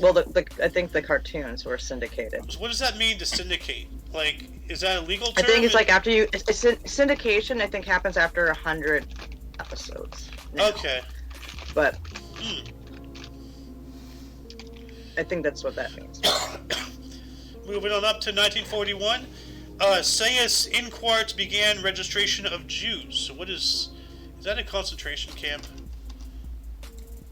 Well, I think the cartoons were syndicated. So what does that mean to syndicate? Like, is that a legal term? I think it's like after you... syndication, I think, happens after 100 episodes. Now. Okay. But... I think that's what that means. Moving on up to 1941, Sayas Inquart began registration of Jews. So what is that a concentration camp?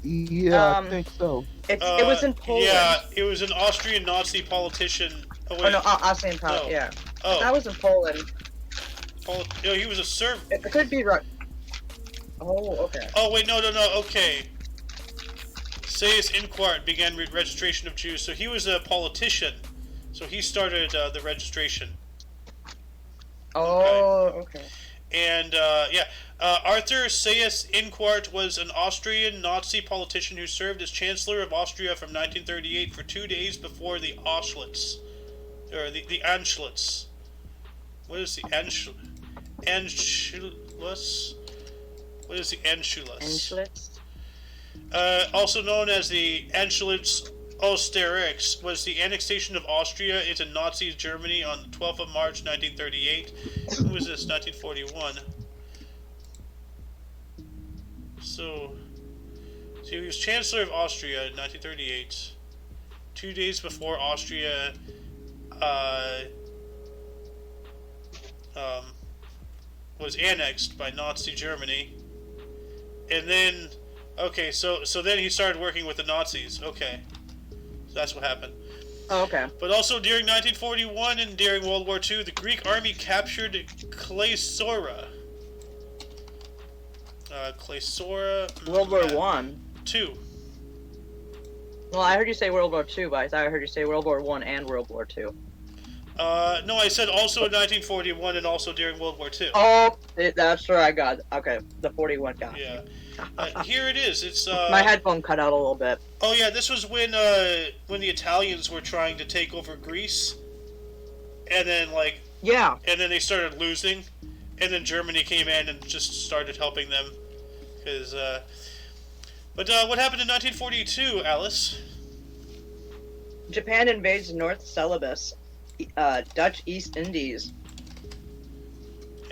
Yeah, I think so. It was in Poland. Yeah, it was an Austrian Nazi politician. Oh no, Austrian Poland, yeah. Oh. That was in Poland. He was a Serb. It could be right. Oh, okay. Oh, wait, no, okay. Sayas Inquart began registration of Jews, so he was a politician. So he started the registration. Oh, okay. And, Arthur Sayas Inquart was an Austrian Nazi politician who served as Chancellor of Austria from 1938 for 2 days before the Auschwitz. Or the Anschluss. What is the Anschluss? What is the Anschluss? Also known as the Anschluss Osterreichs, was the annexation of Austria into Nazi Germany on the 12th of March 1938. Who was this? 1941. So he was Chancellor of Austria in 1938. 2 days before Austria was annexed by Nazi Germany. And then, okay, so then he started working with the Nazis. Okay. So that's what happened. Oh, okay. But also during 1941 and during World War II, the Greek army captured Kleisora. World War One. Two. Well, I heard you say World War II, but I thought I heard you say World War One and World War II. No, I said also in 1941 and also during World War II. Oh, that's where I got. Okay, the 41 guy. Yeah. Here it is. It's my headphone cut out a little bit. Oh yeah, this was when the Italians were trying to take over Greece, and then and then they started losing, and then Germany came in and just started helping them, because. But what happened in 1942, Alice? Japan invades North Celebes, Dutch East Indies.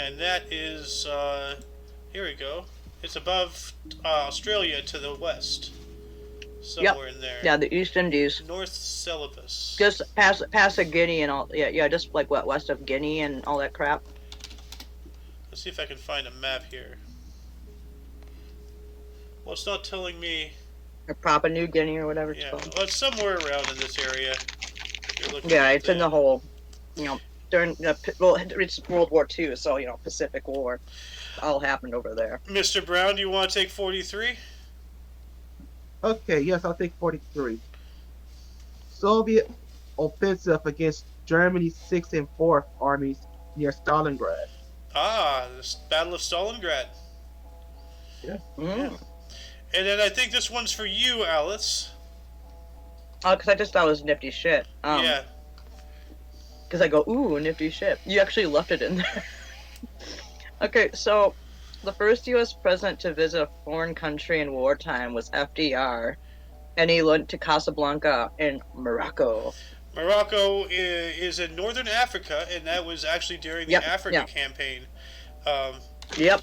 And that is here we go. It's above Australia to the west. Somewhere in there. Yeah, the East Indies. North Celebes. Just past of Guinea and all. Yeah, just like west of Guinea and all that crap. Let's see if I can find a map here. Well, it's not telling me. Or Papua New Guinea or whatever it's called. Well, it's somewhere around in this area. Yeah, it's in the whole, during, it's World War II, so, Pacific War. All happened over there. Mr. Brown, do you want to take 43? Okay, yes, I'll take 43. Soviet offensive against Germany's 6th and 4th armies near Stalingrad. Ah, the Battle of Stalingrad. Yeah. Mm. And then I think this one's for you, Alice. Oh, because I just thought it was nifty shit. Yeah. Because I go, ooh, nifty shit. You actually left it in there. Okay, so the first U.S. president to visit a foreign country in wartime was FDR, and he went to Casablanca in Morocco. Morocco is in northern Africa, and that was actually during the Africa campaign. Yep.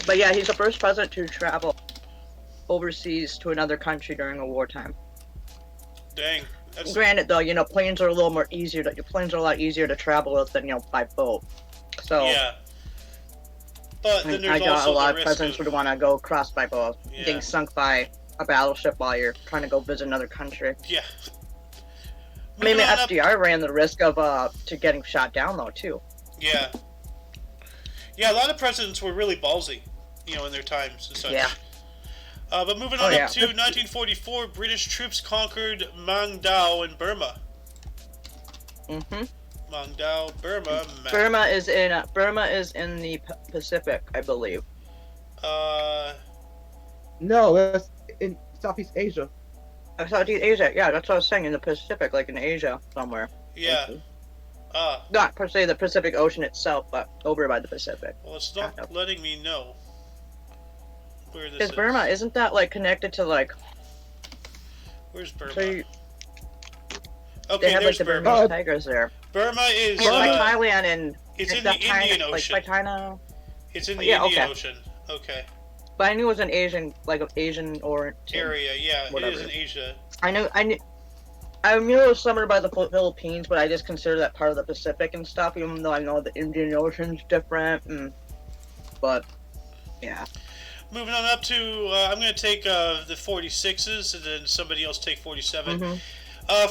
But yeah, he's the first president to travel overseas to another country during a wartime. Dang. Granted, though, planes are a little more easier. Planes are a lot easier to travel with than by boat. So yeah. But then there's I got also a lot the of presidents would want to go across by boat, getting sunk by a battleship while you're trying to go visit another country. Yeah. Maybe FDR ran the risk of to getting shot down though too. Yeah. Yeah, a lot of presidents were really ballsy, in their times and such. Yeah. But moving on up to 1944, British troops conquered Mang Dao in Burma. Mm-hmm. Mongdao, Burma, map. Burma is in the Pacific, I believe. No, it's in Southeast Asia. Southeast Asia, yeah, that's what I was saying, in the Pacific, like in Asia somewhere. Yeah. Not per se the Pacific Ocean itself, but over by the Pacific. Well, it's not letting me know where this is. Because Burma, isn't that like connected to like? Where's Burma? So Okay, they have like there's the Burma. Burmese tigers there. Burma is. It's like Thailand and. It's in the Indian Ocean. Like by China. It's in the Indian Ocean. Okay. But I knew it was an Asian, like an Asian or area. Yeah, whatever. it is in Asia. I knew it was somewhere by the Philippines, but I just consider that part of the Pacific and stuff, even though I know the Indian Ocean's different. But yeah. Moving on up to, I'm going to take the 46s, and then somebody else take 47.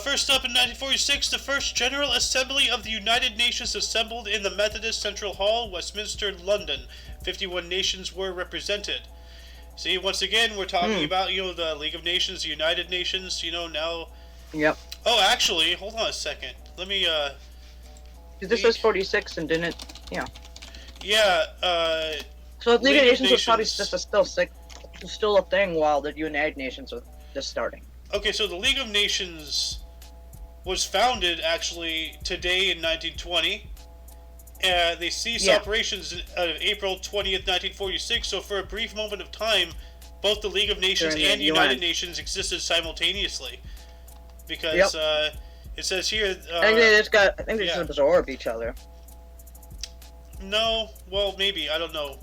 First up in 1946, the first General Assembly of the United Nations assembled in the Methodist Central Hall, Westminster, London. 51 nations were represented. See, once again, we're talking about, the League of Nations, the United Nations, now... Yep. Oh, actually, hold on a second. Let me, This was 46 and didn't... Yeah. Yeah, So the League of Nations was probably just still a thing while the United Nations was just starting. Okay, so the League of Nations was founded, actually, today in 1920. They ceased operations on April 20th, 1946, so for a brief moment of time, both the League of Nations and United Nations existed simultaneously. Because it says here... I think they just absorb each other. No, well, maybe, I don't know.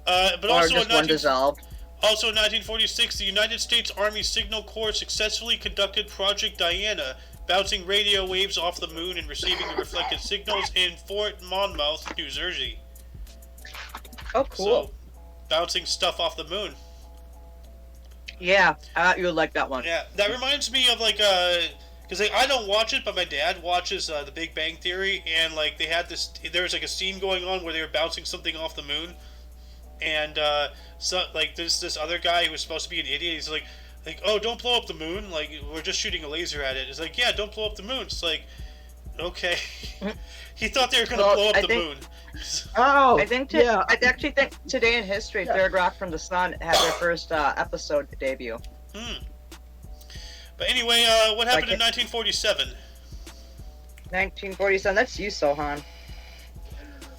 But or also just one dissolved. Also in 1946, the United States Army Signal Corps successfully conducted Project Diana, bouncing radio waves off the moon and receiving the reflected signals in Fort Monmouth, New Jersey. Oh, cool. So, bouncing stuff off the moon. Yeah, you would like that one. Yeah, that reminds me of because I don't watch it, but my dad watches The Big Bang Theory, and they had there was a scene going on where they were bouncing something off the moon, and this other guy who was supposed to be an idiot, he's like, oh, don't blow up the moon, we're just shooting a laser at it. It's like, yeah, don't blow up the moon. It's like, okay. He thought they were going to blow up the moon. Oh, I actually think Today in History, Third Rock from the Sun had their first episode debut. But anyway, what happened in 1947? 1947, that's you, Sohan.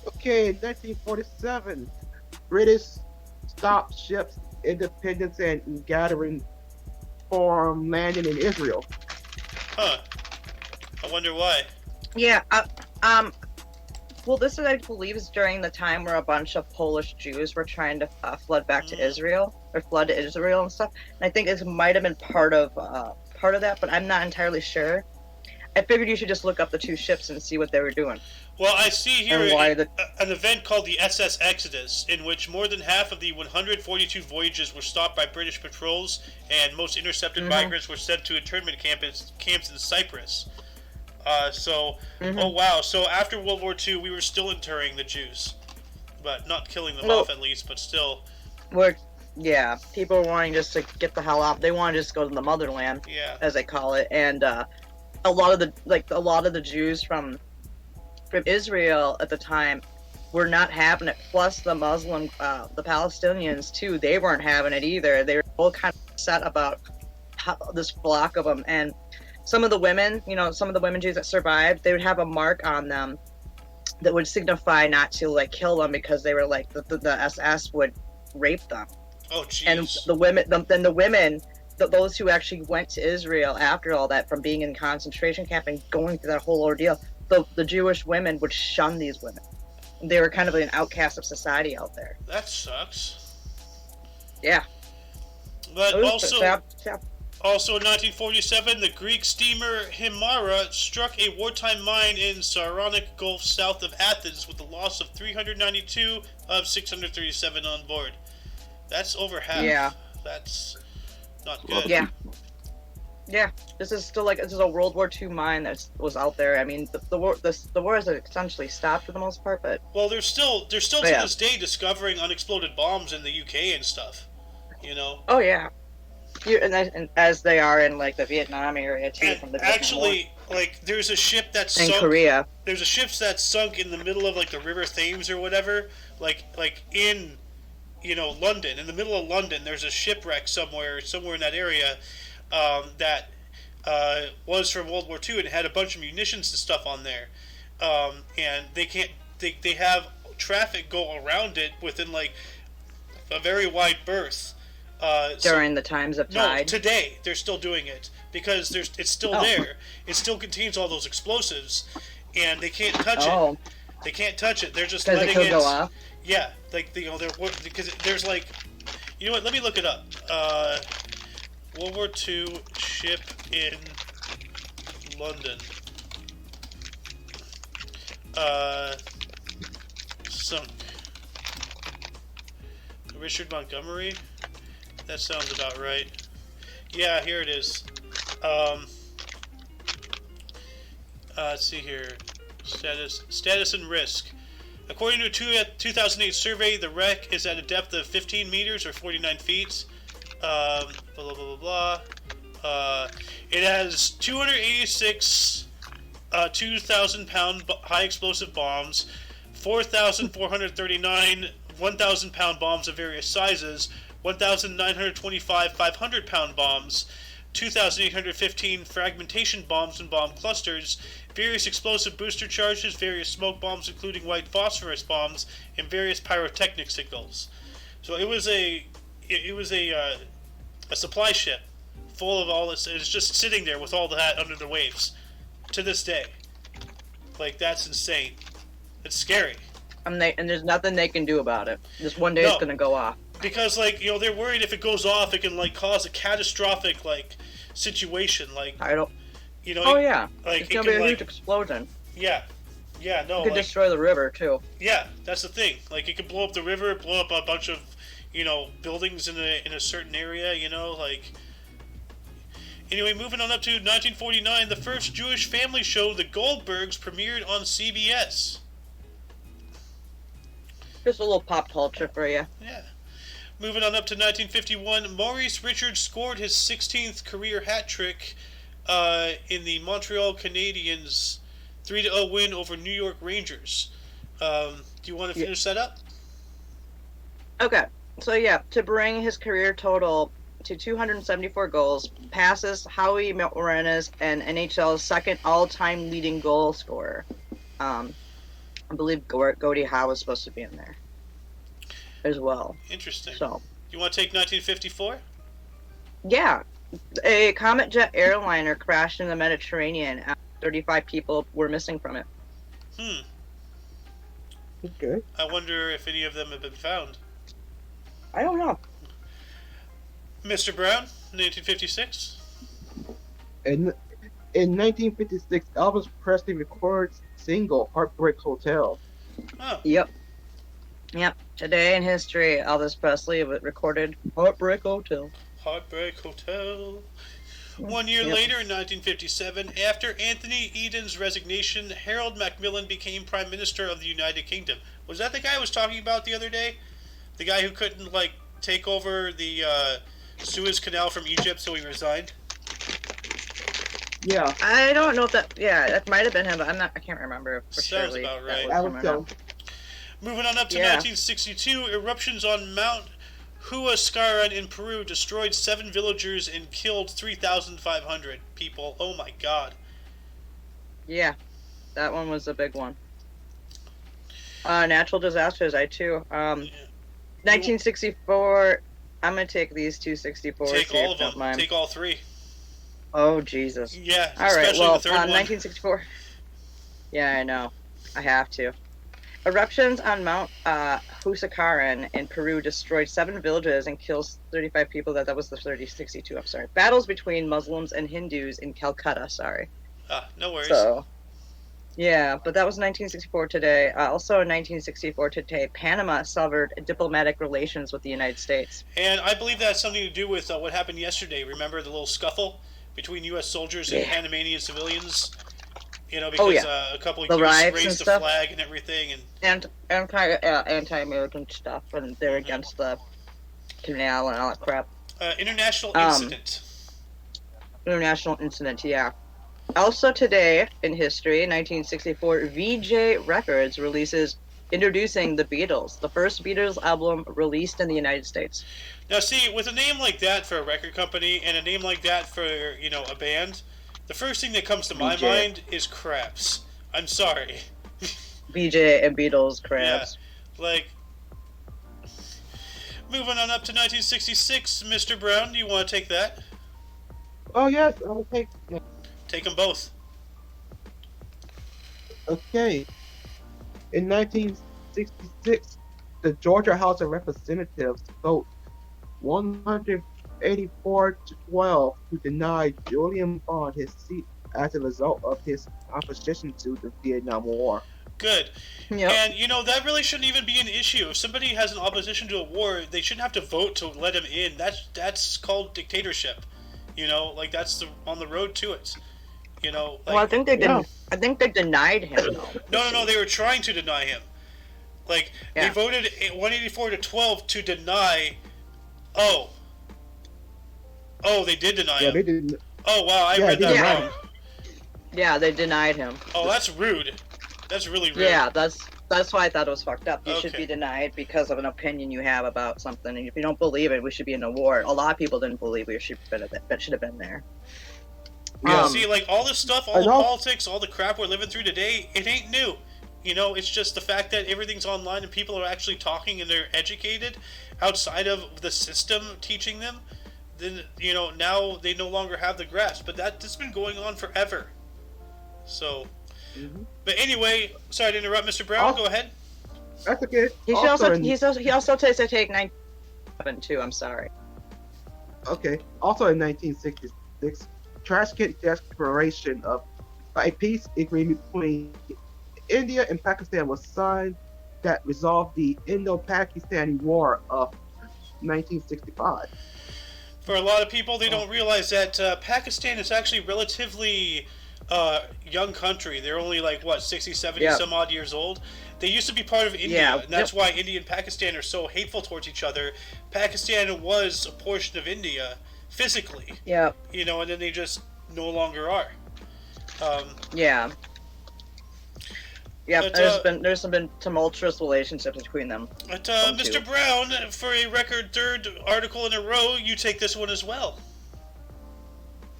Okay, in 1947, British stopped ships, independence, and gathering from landing in Israel. Huh. I wonder why. Yeah, well, this is, I believe, is during the time where a bunch of Polish Jews were trying to flood back to Israel, or flood to Israel and stuff. And I think it might have been part of that, but I'm not entirely sure. I figured you should just look up the two ships and see what they were doing. Well, I see here an event called the SS Exodus, in which more than half of the 142 voyages were stopped by British patrols, and most intercepted migrants were sent to internment camps in Cyprus. Oh wow, so after World War II, we were still interring the Jews. But not killing them off, at least, but still. People were wanting just to get the hell out. They wanted to just go to the motherland, as they call it. And a lot of the Jews from Israel at the time were not having it. Plus the the Palestinians too, they weren't having it either. They were both kind of upset about this flock of them. And some of the women Jews that survived, they would have a mark on them that would signify not to kill them, because they were the SS would rape them. Oh, jeez. And the women, those who actually went to Israel after all that, from being in concentration camp and going through that whole ordeal, the Jewish women would shun these women. They were kind of an outcast of society out there. That sucks. Yeah. But also in 1947, the Greek steamer Himara struck a wartime mine in Saronic Gulf south of Athens with a loss of 392 of 637 on board. That's over half. Yeah. That's not good. Yeah. Yeah. This is still this is a World War II mine that was out there. I mean, the war has essentially stopped for the most part, but... Well, they're still to this day discovering unexploded bombs in the UK and stuff, Oh, yeah. And as they are in the Vietnam area too. From the actually, like there's a ship that's In sunk. Korea. There's a ship that's sunk in the middle of like the River Thames or whatever, like in London. In the middle of London, there's a shipwreck somewhere in that area that was from World War II and had a bunch of munitions and stuff on there, and they can't. They have traffic go around it within like a very wide berth. During the times of tide? No, today they're still doing it because it's still there. It still contains all those explosives, and they can't touch it. They can't touch it. They're just letting it could go off. Yeah, like they're because there's like, you know what? Let me look it up. World War II ship in London. Sunk. Richard Montgomery. That sounds about right. Yeah, here it is. Let's see here. Status and risk. According to a 2008 survey, the wreck is at a depth of 15 meters or 49 feet. Blah, blah, blah, blah, blah. It has 286 2,000-pound high explosive bombs, 4,439 1,000-pound bombs of various sizes, 1,925 500-pound bombs, 2,815 fragmentation bombs and bomb clusters, various explosive booster charges, various smoke bombs including white phosphorus bombs, and various pyrotechnic signals. So it was a supply ship full of all this. It's just sitting there with all that under the waves to this day. Like, that's insane. It's scary. And there's nothing they can do about it. Just one day it's going to go off. Because, like, they're worried if it goes off, it can, like, cause a catastrophic, like, situation. Like, I don't... Oh, yeah. Like, it's going to be a huge explosion. Yeah. Yeah, no, It could destroy the river, too. Yeah, that's the thing. Like, it could blow up the river, blow up a bunch of, buildings in a certain area, like... Anyway, moving on up to 1949, the first Jewish family show, The Goldbergs, premiered on CBS. Just a little pop culture for you. Yeah. Moving on up to 1951, Maurice Richards scored his 16th career hat trick in the Montreal Canadiens' 3-0 win over New York Rangers. Do you want to finish that up? Okay. So, yeah, to bring his career total to 274 goals, passes Howie Morenas and NHL's second all-time leading goal scorer. I believe Gordie Howe was supposed to be in there as well. Interesting. So, you want to take 1954? Yeah. A Comet Jet airliner crashed in the Mediterranean and 35 people were missing from it. Okay. I wonder if any of them have been found. I don't know. Mr. Brown, 1956? In 1956, Elvis Presley records single "Heartbreak Hotel." Oh. Yep. Today in history, Elvis Presley recorded "Heartbreak Hotel." Heartbreak Hotel. 1 year later, in 1957, after Anthony Eden's resignation, Harold Macmillan became Prime Minister of the United Kingdom. Was that the guy I was talking about the other day? The guy who couldn't, like, take over the Suez Canal from Egypt, so he resigned? Yeah. I don't know if that. Yeah, that might have been him, but I can't remember for sure. Sounds about right. I would tell. Moving on up to 1962, eruptions on Mount Huascaran in Peru destroyed 7 villagers and killed 3,500 people. Oh my God. Yeah, that one was a big one. Natural disasters, I too. 1964. I'm gonna take these 264s. Take here, all of them. mind. Take all 3. Oh Jesus. Yeah. All right. Well, the third one. 1964. Yeah, I know. I have to. Eruptions on Mount Huascaran in Peru destroyed 7 villages and kills 35 people. That was the 3062. I'm sorry. Battles between Muslims and Hindus in Calcutta. Sorry. No worries. So, yeah, but that was 1964 today. Also in 1964 today, Panama severed diplomatic relations with the United States. And I believe that has something to do with what happened yesterday. Remember the little scuffle between U.S. soldiers and Panamanian civilians? Because a couple of youths raised the flag and everything. And anti-American stuff, and they're against the canal and all that crap. International incident. International incident, yeah. Also today in history, 1964, VJ Records releases Introducing the Beatles, the first Beatles album released in the United States. Now, see, with a name like that for a record company and a name like that for, a band, the first thing that comes to my VJ. mind is Craps. I'm sorry. VJ and Beatles crabs. Yeah, like, moving on up to 1966, Mr. Brown, do you want to take that? Oh yes, I'll take. Take them both. Okay. In 1966, the Georgia House of Representatives vote 184 to 12 to deny Julian Bond his seat as a result of his opposition to the Vietnam War. Good. Yep. And, that really shouldn't even be an issue. If somebody has an opposition to a war, they shouldn't have to vote to let him in. That's called dictatorship. That's on the road to it. Well, I think they didn't. I think they denied him though. No, they were trying to deny him. They voted 184 to 12 to deny. Oh, they did deny him. They didn't. Oh wow, I read that wrong. Yeah, they denied him. Oh, that's rude. That's really rude. Yeah, that's why I thought it was fucked up. You should Okay. be denied because of an opinion you have about something, and if you don't believe it, we should be in a war. A lot of people didn't believe we should have been there. Yeah, see, all this stuff, all I the know. politics, all the crap we're living through today, it ain't new. It's just the fact that everything's online and people are actually talking and they're educated outside of the system teaching them. Then, now they no longer have the grasp. But that's been going on forever. So, But anyway, sorry to interrupt, Mr. Brown. Go ahead. That's okay. He also takes a take 9/7 too. I'm sorry. Okay. Also in 1966, Tashkent Declaration of a peace agreement between India and Pakistan was signed that resolved the Indo-Pakistani War of 1965. For a lot of people, they don't realize that Pakistan is actually relatively young country. They're only 60, 70 some odd years old. They used to be part of India, and that's why India and Pakistan are so hateful towards each other. Pakistan was a portion of India physically. Yeah. And then they just no longer are. Yeah. Yeah, But, there's been tumultuous relationships between them. But Mr. Brown, for a record third article in a row, you take this one as well.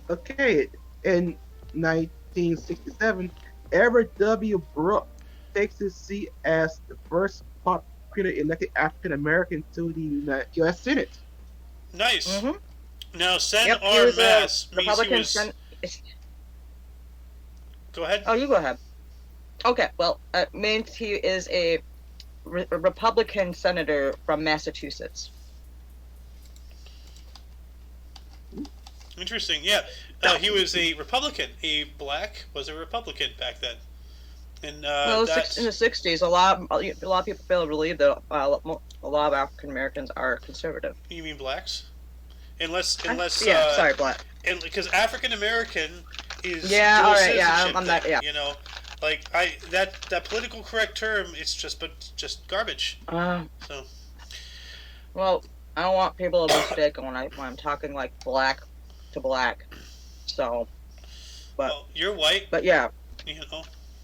Okay, in 1967, Everett W. Brooke takes his seat as the first popular elected African American to the U.S. Senate. Nice. Mm-hmm. Now, Sen Yep, he R. was a Mass means Republican he was... Go ahead. Oh, you go ahead. Okay, well, it means he is a Republican senator from Massachusetts. Interesting, yeah. He was a Republican. A black was a Republican back then. And Well, in the 60s, a lot of people fail to believe that a lot of African Americans are conservative. You mean blacks? Unless sorry, black. And because African American is Yeah, dual all right, yeah, citizenship I'm not, thing, yeah. that political correct term, it's just garbage. So Well, I don't want people to mistake when I'm talking black to black. So, well, you're white, but yeah.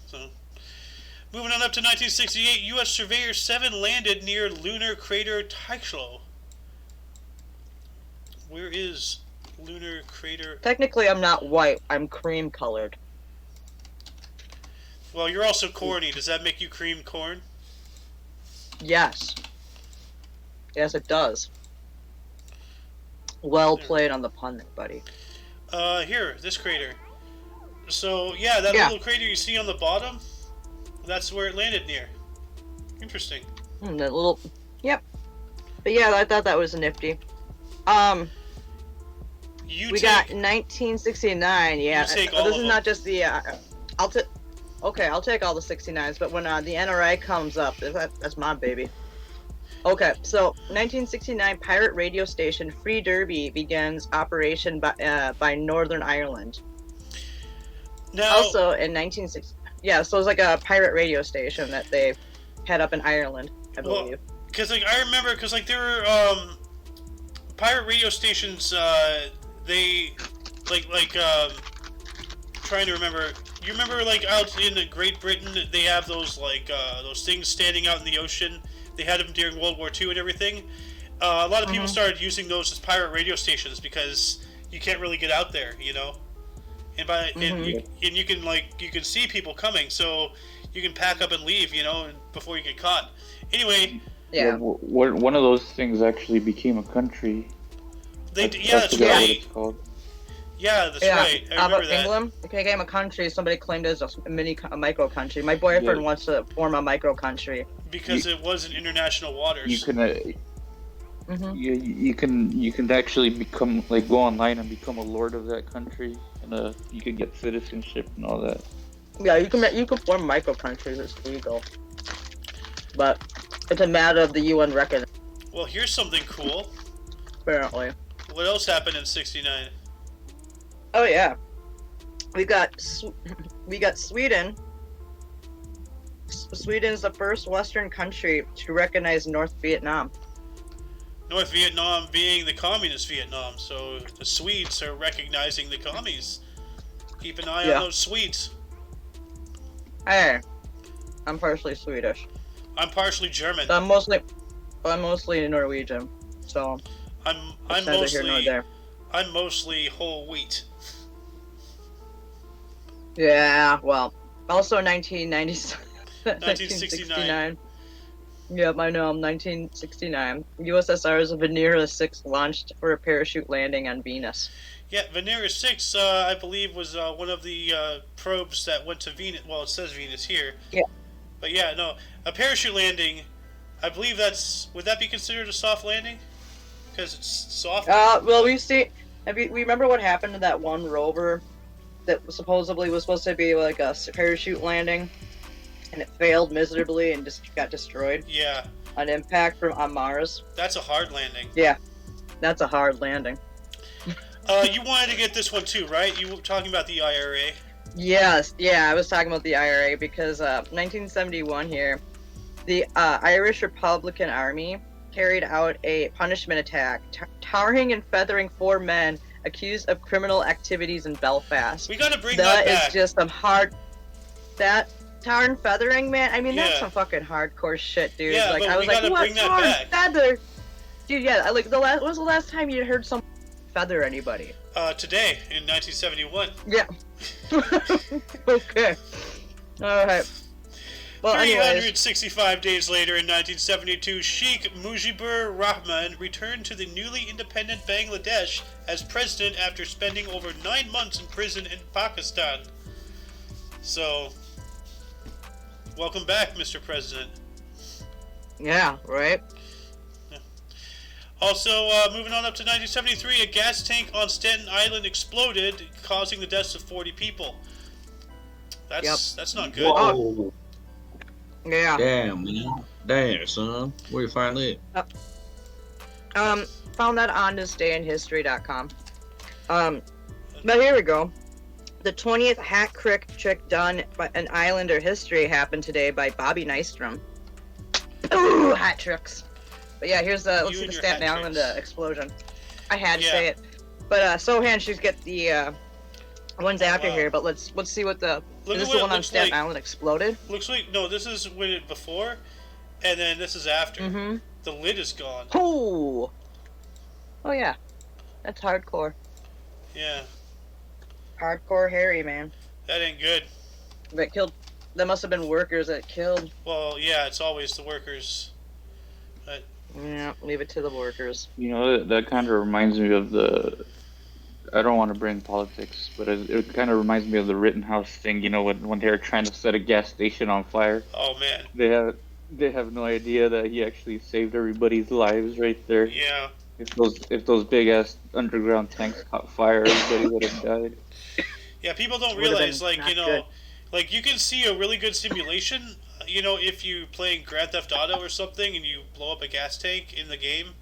So moving on up to 1968, U.S. Surveyor 7 landed near lunar crater Tycho. Where is lunar crater? Technically, I'm not white. I'm cream colored. Well, you're also corny. Does that make you cream corn? Yes. Yes, it does. Well played on the pun there, buddy. Here, this crater. So, yeah, that little crater you see on the bottom, that's where it landed near. Interesting. That little... Yep. But yeah, I thought that was nifty. We got 1969, yeah. You take all This of is them. not just the... I'll take all the 69s, but when the NRA comes up, that's my baby. Okay, so 1969 pirate radio station Free Derby begins operation by Northern Ireland. Now, Also in 1960, yeah, so it's like a pirate radio station that they had up in Ireland, I believe. because I remember, because there were pirate radio stations. They trying to remember. You remember, like, out in Great Britain, they have those, like, those things standing out in the ocean? They had them during World War II and everything. A lot of people started using those as pirate radio stations because you can't really get out there, you know? And you can see people coming, so you can pack up and leave, you know, before you get caught. Anyway. Yeah. One of those things actually became a country. That's what right. it's called. Yeah, that's right. I remember that. England became a country. Somebody claimed it as a micro country. My boyfriend wants to form a micro country because it was in international waters. You can. You can actually become go online and become a lord of that country, and you can get citizenship and all that. Yeah, you can form micro countries. It's legal, but it's a matter of the UN record. Well, here's something cool. Apparently. What else happened in '69? Oh yeah, we got Sweden. Sweden's the first Western country to recognize North Vietnam. North Vietnam being the communist Vietnam, so the Swedes are recognizing the commies. Keep an eye on those Swedes. Hey, I'm partially Swedish. I'm partially German. I'm mostly Norwegian. So I'm mostly whole wheat. Yeah, well, also 1969. Yep, I know. 1969. USSR's Venera 6 launched for a parachute landing on Venus. Yeah, Venera 6, I believe, was one of the probes that went to Venus. Well, it says Venus here. Yeah. But yeah, no, a parachute landing. I believe would that be considered a soft landing? Because it's soft. Well, we remember what happened to that one rover that supposedly was supposed to be like a parachute landing, and it failed miserably and just got destroyed. Yeah. On impact on Mars. That's a hard landing. Yeah, that's a hard landing. You wanted to get this one too, right? You were talking about the IRA. Yes, yeah, I was talking about the IRA because 1971 here, the Irish Republican Army carried out a punishment attack, tarring and feathering 4 men accused of criminal activities in Belfast. We gotta bring that back. That is just some hard... That tar and feathering, man? I mean, that's some fucking hardcore shit, dude. Yeah, like, but I was we gotta like, bring what, that tar back. and feather? Dude, yeah, like, when was the last time you heard someone feather anybody? Today, in 1971. Yeah. Okay. Alright. Well, 365 days later in 1972, Sheikh Mujibur Rahman returned to the newly independent Bangladesh as president after spending over 9 months in prison in Pakistan. So, welcome back, Mr. President. Yeah, right? Yeah. Also, moving on up to 1973, a gas tank on Staten Island exploded, causing the deaths of 40 people. That's not good. Whoa. Yeah. Damn, man. Damn, son. Where you find it? Found that on thisdayinhistory.com. But here we go. The 20th hat trick done by an Islander history happened today by Bobby Nystrom. Ooh, hat tricks. But yeah, here's let's see the Staten Island explosion. I had to say it. But Sohan should get the ones after here, but let's see what the... Is this the one on Staten Island exploded? Looks like... No, this is when it before, and then this is after. Mm-hmm. The lid is gone. Ooh! Oh yeah. That's hardcore. Yeah. Hardcore Harry, man. That ain't good. That killed... That must have been workers that killed. Well, yeah, it's always the workers. But... Yeah, leave it to the workers. You know, that kind of reminds me of the... I don't want to bring politics, but it kind of reminds me of the Rittenhouse thing, you know, when they were trying to set a gas station on fire. Oh, man. They have no idea that he actually saved everybody's lives right there. Yeah. If those big-ass underground tanks caught fire, everybody would have died. Yeah, people don't realize, like, you know, good. Like, you can see a really good simulation, you know, if you play Grand Theft Auto or something and you blow up a gas tank in the game.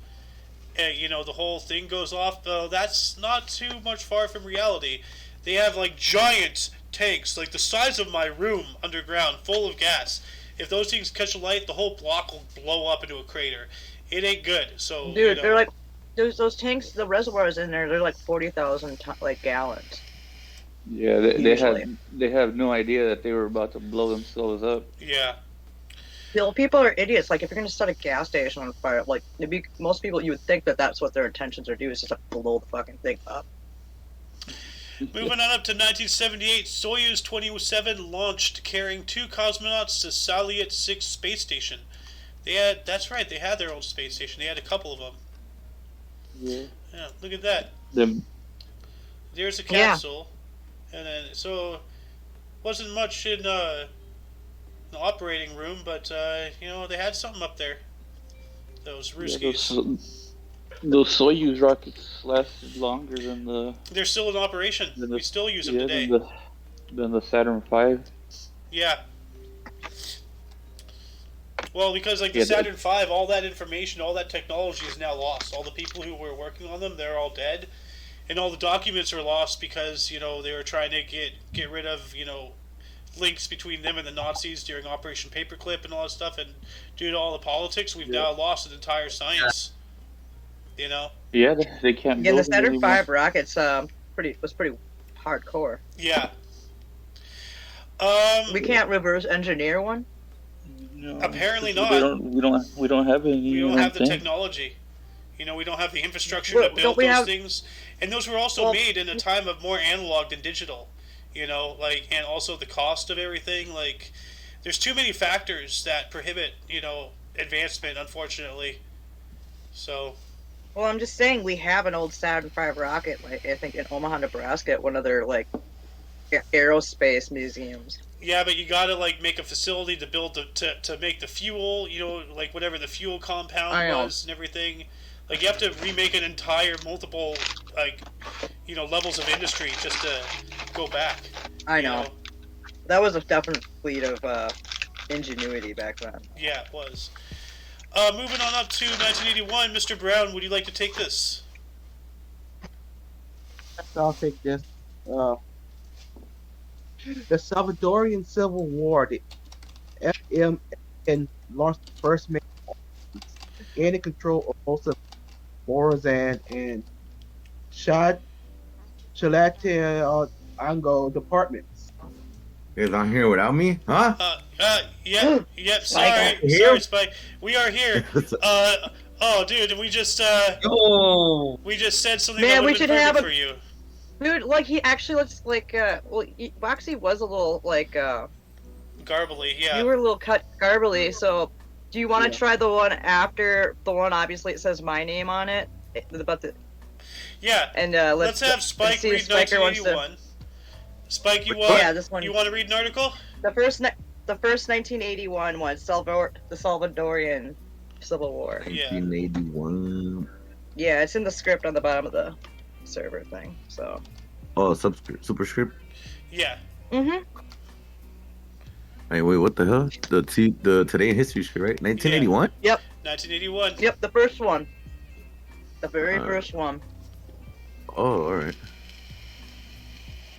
You know, the whole thing goes off. That's not too much far from reality. They have, like, giant tanks, like the size of my room underground, full of gas. If those things catch alight, the whole block will blow up into a crater. It ain't good. So, dude, you know, they're like, those tanks, the reservoirs in there, they're like 40,000 gallons. Yeah, Usually. they have no idea that they were about to blow themselves up. Yeah. People are idiots. Like, if you're going to set a gas station on fire, like, most people, you would think that that's what their intentions are doing, is just to blow the fucking thing up. Moving on up to 1978, Soyuz 27 launched, carrying 2 cosmonauts to Salyut 6 space station. That's right, they had their own space station. They had a couple of them. Yeah, look at that. There's a capsule, and then wasn't much in the operating room, but they had something up there. Those Ruskies. Those Soyuz rockets lasted longer than the. They're still in operation. We still use them today. Than the Saturn V. Yeah. Well, because the Saturn V, all that information, all that technology is now lost. All the people who were working on them, they're all dead, and all the documents are lost because they were trying to get rid of links between them and the Nazis during Operation Paperclip and all that stuff, and due to all the politics, we've now lost an entire science. Yeah, they can't. Yeah, the Saturn V rockets was pretty hardcore. Yeah. We can't reverse engineer one. No, apparently not. We don't have any. We don't have the technology. We don't have the infrastructure to build those things. And those were also made in a time of more analog than digital. And also the cost of everything. There's too many factors that prohibit, advancement, unfortunately. So. Well, I'm just saying we have an old Saturn V rocket, I think in Omaha, Nebraska, at one of their aerospace museums. Yeah, but you gotta make a facility to build to make the fuel, whatever the fuel compound was and everything. You have to remake an entire multiple levels of industry just to go back. I know. That was a definite fleet of ingenuity back then. Yeah, it was. Moving on up to 1981, Mr. Brown, would you like to take this? I'll take this. The Salvadorian Civil War, the FMN launched the first major gaining control of most of Morazan and Chalatenango departments. Is on here without me? Huh? Yep, sorry, Spike. We are here. Dude, we just said something that would have been perfect for you. Dude, he actually looks Boxy was a little garbly, yeah. You were a little garbly, so do you want to try the one after the one? Obviously, it says my name on it. Yeah. And let's have Spike read 1981. Spike, you want? Yeah, this one. You want to read an article? The first 1981 one, the Salvadorian Civil War. 1981. Yeah, it's in the script on the bottom of the server thing. So. Oh, superscript. Yeah. Mhm. Hey, wait, what the hell? The Today in History shit, right? 1981. Yeah. Yep. 1981. Yep, the first one. The very first one. Oh, all right.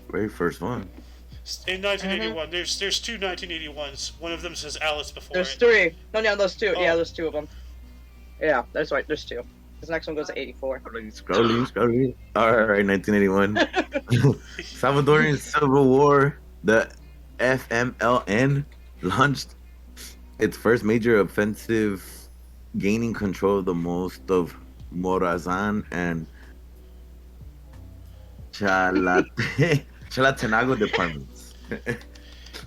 Very first one. In 1981, there's two 1981s. One of them says Alice before There's it. three. No, there's two. Oh. Yeah, there's two of them. Yeah, that's right. There's two. This next one goes to 84. Scrolling. All right, 1981. Salvadorian Civil War. The FMLN launched its first major offensive, gaining control of the most of Morazan and Chalatenango departments.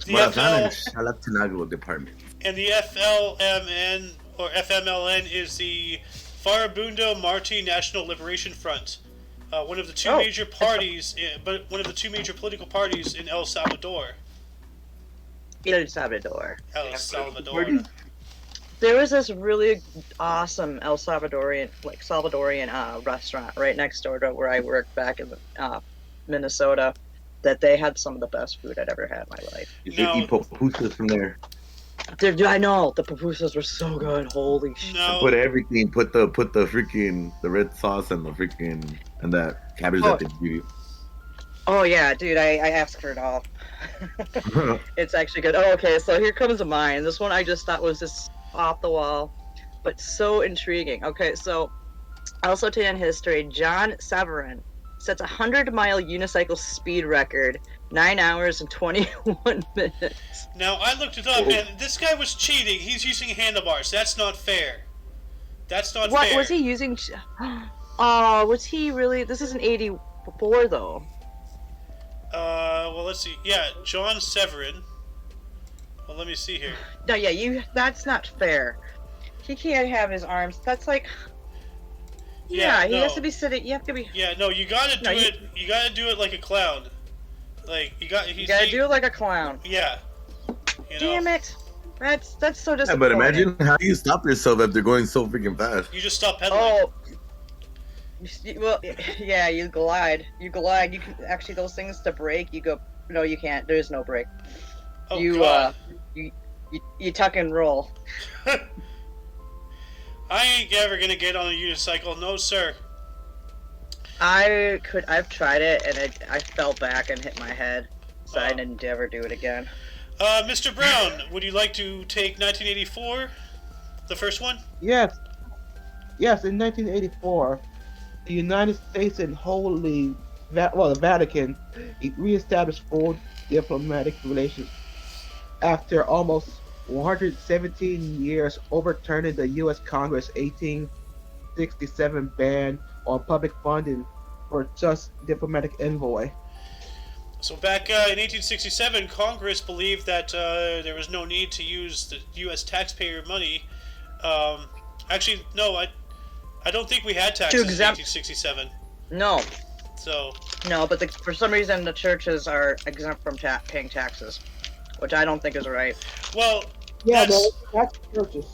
Morazan and Chalatenango departments. And the FLMN or FMLN is the Farabundo Marti National Liberation Front, one of the two major parties, one of the two major political parties in El Salvador. El Salvador. El Salvador. There was this really awesome Salvadorian restaurant right next door to where I worked back in Minnesota, that they had some of the best food I'd ever had in my life. You should eat pupusas from there. Dude, I know the pupusas were so good. Holy shit! Put everything. Put the freaking the red sauce and the freaking and that cabbage that they give you. Oh yeah, dude, I asked for it all. It's actually good. Oh, okay, so here comes mine. This one I just thought was just off the wall, but so intriguing. Okay, so also today in history, John Severin sets a 100-mile unicycle speed record, 9 hours and 21 minutes. Now, I looked it up, and this guy was cheating. He's using handlebars. That's not fair. That's not What fair. was he using? Oh, was he really? This is an 84 though. Well, let's see. Yeah, John Severin. Well, let me see here. No, yeah, that's not fair. He can't have his arms. That's like. Yeah, he has to be sitting. You have to be. Yeah, no, you gotta do it. You gotta do it like a clown. Like you gotta do it like a clown. Yeah. Damn it! That's so disappointing. Yeah, but imagine how you stop yourself after going so freaking fast. You just stop pedaling. Oh. Well, yeah, you glide. You can actually those things to brake. You go. No, you can't. There is no brake. Oh, you God. You tuck and roll. I ain't ever gonna get on a unicycle, no sir. I've tried it and I fell back and hit my head, so I didn't ever do it again. Mr. Brown, would you like to take 1984, the first one? Yes. Yes, in 1984, the United States and the Vatican reestablished full diplomatic relations after almost 117 years, overturning the U.S. Congress 1867 ban on public funding for just diplomatic envoy. So back in 1867, Congress believed that there was no need to use the U.S. taxpayer money. Actually, no, I don't think we had taxes in 1867. No. So. No, but for some reason the churches are exempt from paying taxes, which I don't think is right. Well. Yeah, that's churches.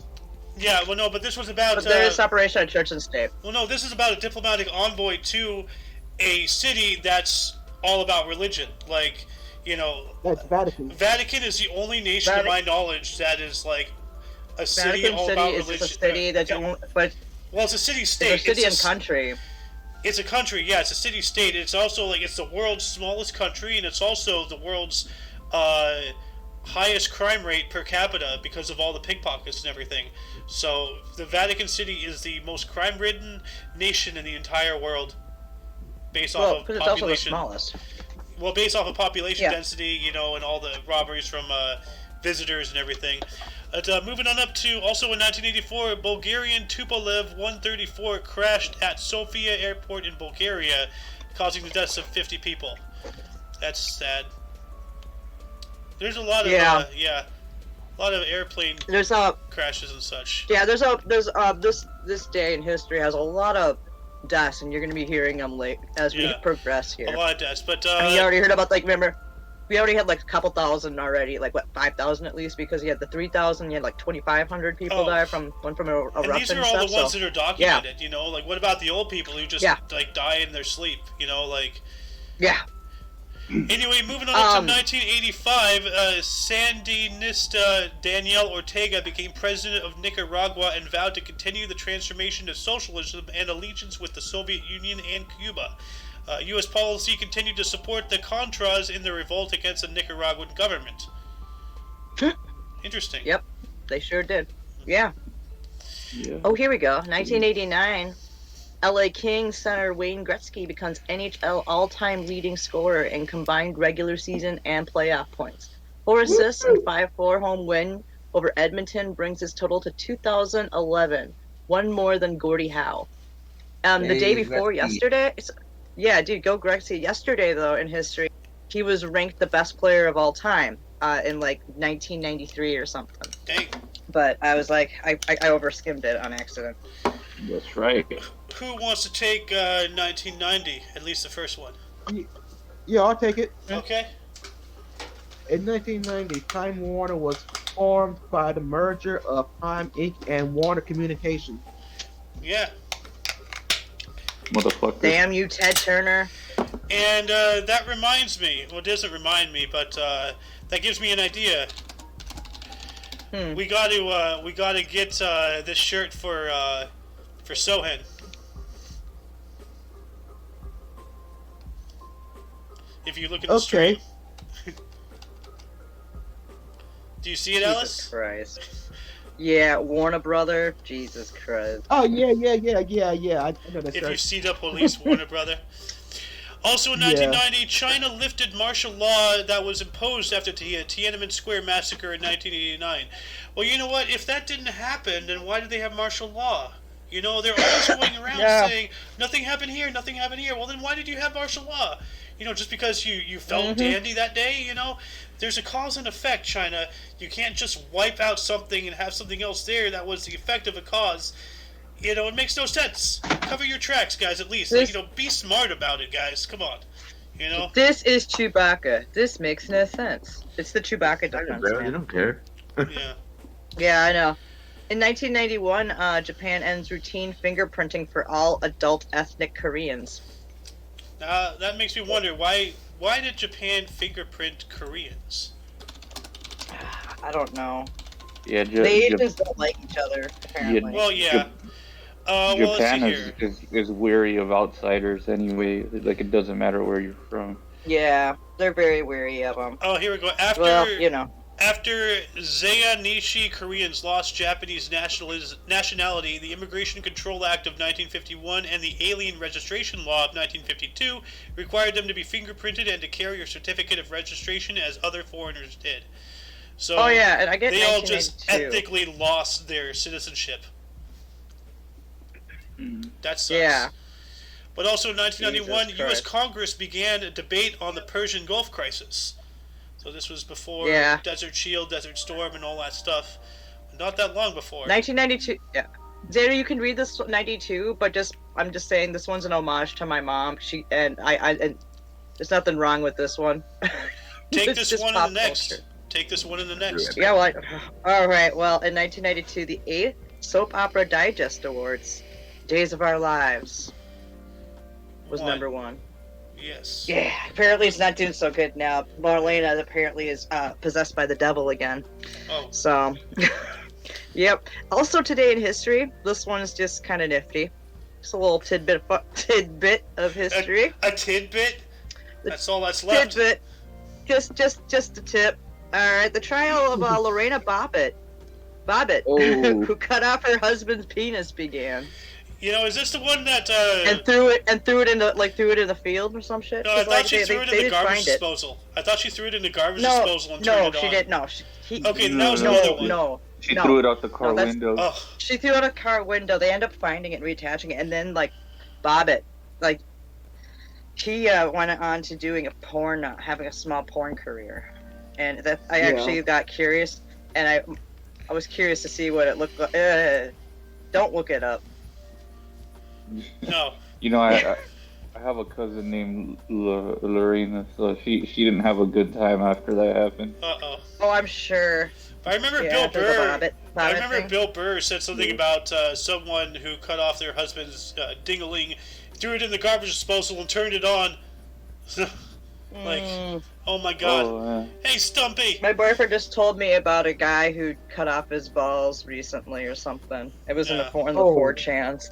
Yeah, well, no, but this was about. But there is separation of church and state. Well, no, this is about a diplomatic envoy to a city that's all about religion. Like, That's Vatican. Vatican is the only nation, to my knowledge, that is like a city Vatican all City about is religion. a city that's but well, it's a city-state. It's a city and country. It's a country, yeah. It's a city-state. It's also it's the world's smallest country, and it's also the world's highest crime rate per capita because of all the pickpockets and everything. So the Vatican City is the most crime-ridden nation in the entire world, based off of population. It's also the smallest. Well, based off of population density, and all the robberies from visitors and everything. Moving on up to, also in 1984, Bulgarian Tupolev 134 crashed at Sofia Airport in Bulgaria, causing the deaths of 50 people. That's sad. There's a lot of a lot of airplane crashes and such. Yeah, this day in history has a lot of deaths, and you're going to be hearing them as we progress here. A lot of deaths, but you already heard about remember, we already had a couple thousand already, 5,000 at least, because you had the 3,000, you had 2,500 people die from an eruption. And these are all the ones that are documented. What about the old people who just die in their sleep? Yeah. Anyway, moving on up to 1985, Sandinista Daniel Ortega became president of Nicaragua and vowed to continue the transformation to socialism and allegiance with the Soviet Union and Cuba. U.S. policy continued to support the Contras in the revolt against the Nicaraguan government. Interesting. Yep, they sure did. Yeah. Oh, here we go. 1989. LA Kings center Wayne Gretzky becomes NHL all-time leading scorer in combined regular season and playoff points. 4 assists and 5-4 home win over Edmonton brings his total to 2011, one more than Gordie Howe. The day before yesterday, go Gretzky. Yesterday, though, in history, he was ranked the best player of all time in 1993 or something. Dang. But I was I overskimmed it on accident. That's right. Who wants to take 1990, at least the first one? Yeah, I'll take it. Okay. In 1990, Time Warner was formed by the merger of Time Inc. and Warner Communications. Yeah. Motherfucker. Damn you, Ted Turner. And that reminds me. Well, it doesn't remind me, but that gives me an idea. We got to get this shirt for Sohan. If you look at the stream. Do you see it, Alice? Jesus Christ. Yeah, Warner Brother. Jesus Christ. Oh, yeah. I know that If shirt. you see the police, Warner Brother. Also in 1990, China lifted martial law that was imposed after the Tiananmen Square massacre in 1989. Well, you know what? If that didn't happen, then why did they have martial law? You know, they're always going around saying, nothing happened here, nothing happened here. Well, then why did you have martial law? You know, just because you felt dandy that day, you know? There's a cause and effect, China. You can't just wipe out something and have something else there that was the effect of a cause. You know, it makes no sense. Cover your tracks, guys, at least. Like, you know, be smart about it, guys. Come on. You know? This is Chewbacca. This makes no sense. It's the Chewbacca defense, Bro, you man. don't care. Yeah. Yeah, I know. In 1991, Japan ends routine fingerprinting for all adult ethnic Koreans. That makes me wonder, why did Japan fingerprint Koreans? I don't know. Yeah, They just don't like each other, apparently. Well, yeah. Well, let's see Japan here. is weary of outsiders anyway. Like, it doesn't matter where you're from. Yeah, they're very wary of them. Oh, here we go. Well, you know. After Zainichi Koreans lost Japanese nationality, the Immigration Control Act of 1951 and the Alien Registration Law of 1952 required them to be fingerprinted and to carry a certificate of registration as other foreigners did. So Oh yeah, and I get they all just 1992. ethnically lost their citizenship. That sucks. Yeah. But also in 1991, Jesus U.S. Christ. Congress began a debate on the Persian Gulf crisis. So this was before Yeah. Desert Shield, Desert Storm, and all that stuff. Not that long before. 1992. Yeah. Zeta, you can read this 92, but I'm just saying this one's an homage to my mom. And there's nothing wrong with this one. Take It's this just one in pop the next. culture. Take this one in the next. Yeah, well, all right. Well, in 1992, the 8th Soap Opera Digest Awards, Days of Our Lives, was One. number 1. Yes. Yeah, apparently it's not doing so good now. Marlena apparently is possessed by the devil again. Oh. So, yep. Also today in history, this one is just kind of nifty. Just a little tidbit of history. A tidbit? That's all that's left. Tidbit. Just a tip. All right, the trial of Lorena Bobbitt, Oh. who cut off her husband's penis, began. You know, is this the one that And threw it in the field or some shit. No, I 'Cause, thought like, she they threw it in did the garbage find it. disposal. I thought she threw it in the garbage No, disposal and turned it on. she didn't. No, Okay, that was the other one. No, She no. threw it out the car that's- window. Oh, She threw out a car window. They end up finding it and reattaching it, and then like Bobbitt, like he went on to doing having a small porn career, and that I actually got curious, and I was curious to see what it looked like. Don't look it up. no. You know, I have a cousin named Lorena, so she didn't have a good time after that happened. Uh-oh. Oh, I'm sure. But I remember Yeah, Bill after the Burr. I Bobbitt remember thing. Bill Burr said something about someone who cut off their husband's ding-a-ling, threw it in the garbage disposal, and turned it on. Like, oh my god. Oh, Hey, Stumpy! My boyfriend just told me about a guy who cut off his balls recently or something. It was in the Yeah. 4chans.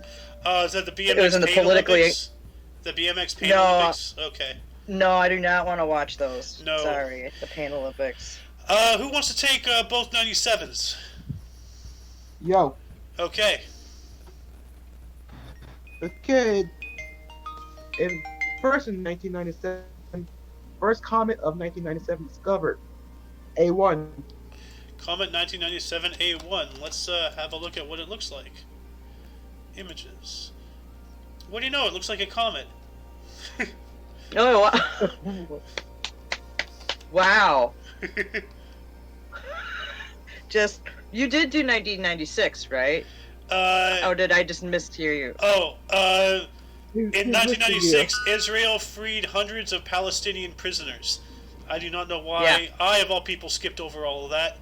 Is that the BMX It was in the Pain politically- Olympics? The BMX Pain No. Olympics? Okay. No, I do not want to watch those. No. Sorry, the Pain Olympics. Who wants to take both 97s? Yo, Okay. okay. In 1997, first comet of 1997 discovered. A1. Comet 1997A1. Let's have a look at what it looks like. Images. What do you know? It looks like a comet. Oh, wow. Wow. Just, you did do 1996, right? Or did I just mishear you? In 1996, Israel freed hundreds of Palestinian prisoners. I do not know why Yeah. I, of all people, skipped over all of that.